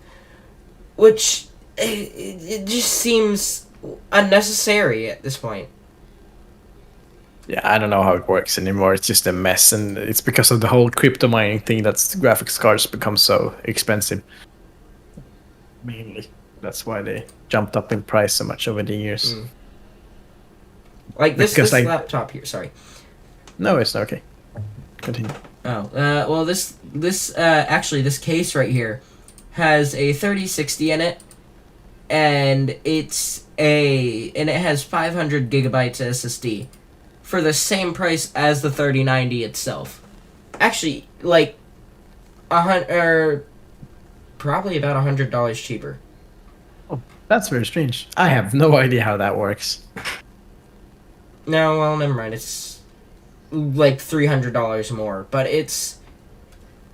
which it just seems unnecessary at this point. Yeah, I don't know how it works anymore. It's just a mess, and it's because of the whole crypto mining thing that graphics cards become so expensive. Mainly, that's why they jumped up in price so much over the years. Like this Because, like- laptop here. Sorry. No, it's not okay. Continue. Oh, well, this actually, this case right here has a 3060 in it, and it has 500 gigabytes SSD for the same price as the 3090 itself. Actually, like probably about $100 cheaper. Oh, that's very strange. I have no idea how that works. No, well, never mind. It's like $300 more, but it's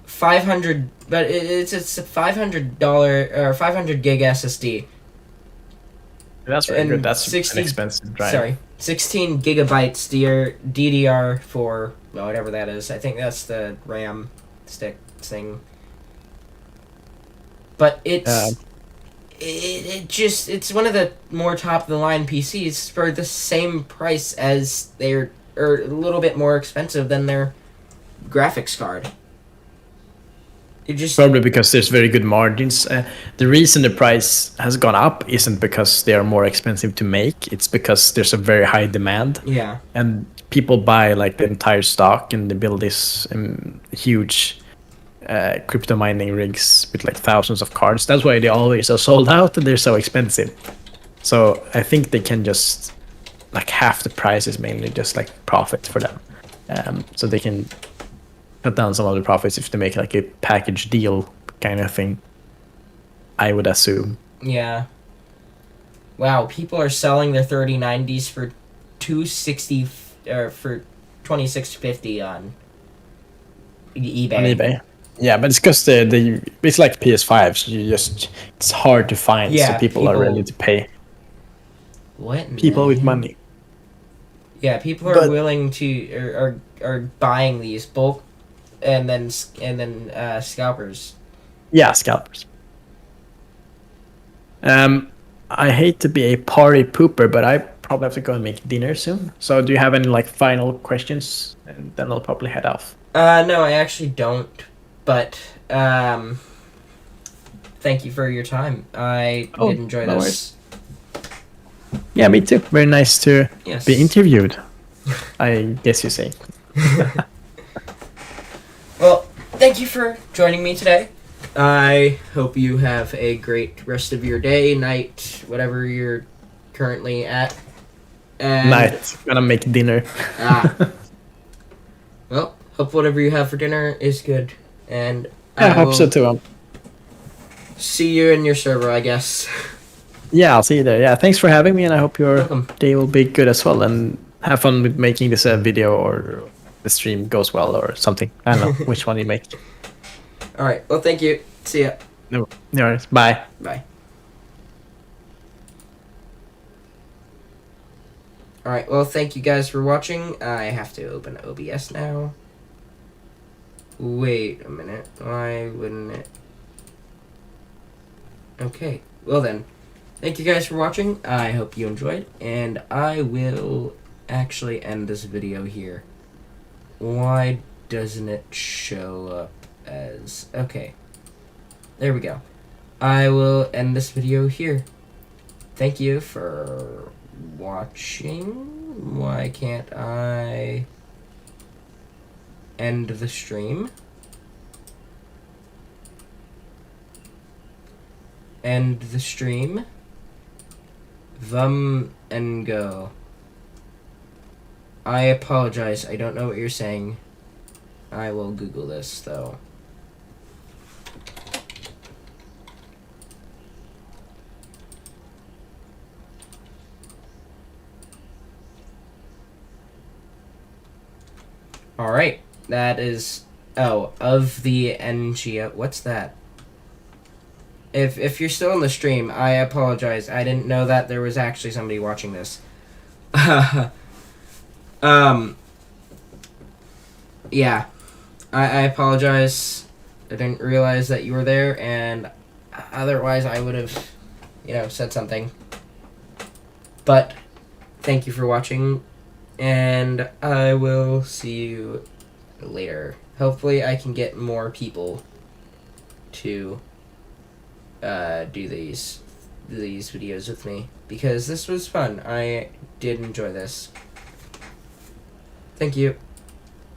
500. But it's a $500 or 500 gig SSD. That's very And good. That's 60 an expensive drive. Sorry, 16 gigabytes DDR4, whatever that is. I think that's the RAM stick thing. But it's it's one of the more top of the line PCs for the same price as their, or a little bit more expensive than their graphics card. It just Probably because there's very good margins. The reason the price has gone up isn't because they are more expensive to make. It's because there's a very high demand, yeah. and people buy like the entire stock and they build this huge crypto mining rigs with like thousands of cards. That's why they always are sold out and they're so expensive. So I think they can just like half the price is mainly just like profit for them. So they can cut down some of the profits if they make like a package deal kind of thing, I would assume. Yeah. Wow, people are selling their 3090s for $260 or for $26.50 on eBay. On eBay. Yeah, but it's because it's like PS5s. It's hard to find, Yeah, so people are ready to pay. What? in People the with heck? money. Yeah, people are But- willing to are buying these bulk, and then scalpers. Yeah, scalpers. I hate to be a party pooper, but I probably have to go and make dinner soon. So do you have any like final questions? And then I'll probably head off. No, I actually don't. But thank you for your time. I Oh, did enjoy no this. Yeah, me too. Very nice to Yes. be interviewed, I guess you say. Well, thank you for joining me today. I hope you have a great rest of your day, night, whatever you're currently at. And, Night. Gonna make dinner. Well, hope whatever you have for dinner is good. And I hope will so too. see you in your server, I guess. Yeah, I'll see you there. Yeah, thanks for having me, and I hope your Welcome. day will be good as well. And have fun with making this a video, or the stream goes well, or something. I don't know which one you make. All right. Well, thank you. See ya. No worries. Bye. Bye. Alright, well, thank you guys for watching. I have to open OBS now. Wait a minute. Why wouldn't it? Okay. Well then, thank you guys for watching. I hope you enjoyed. And I will actually end this video here. Why doesn't it show up as... Okay. There we go. I will end this video here. Thank you for watching. Why can't I end the stream? End the stream. And go. I apologize. I don't know what you're saying. I will Google this though. Alright, that is... Oh, of the NGO... What's that? If you're still in the stream, I apologize. I didn't know that there was actually somebody watching this. Yeah. I apologize. I didn't realize that you were there, and otherwise I would have, said something. But, thank you for watching. And I will see you later. Hopefully I can get more people to do these videos with me, because this was fun. I did enjoy this. Thank you.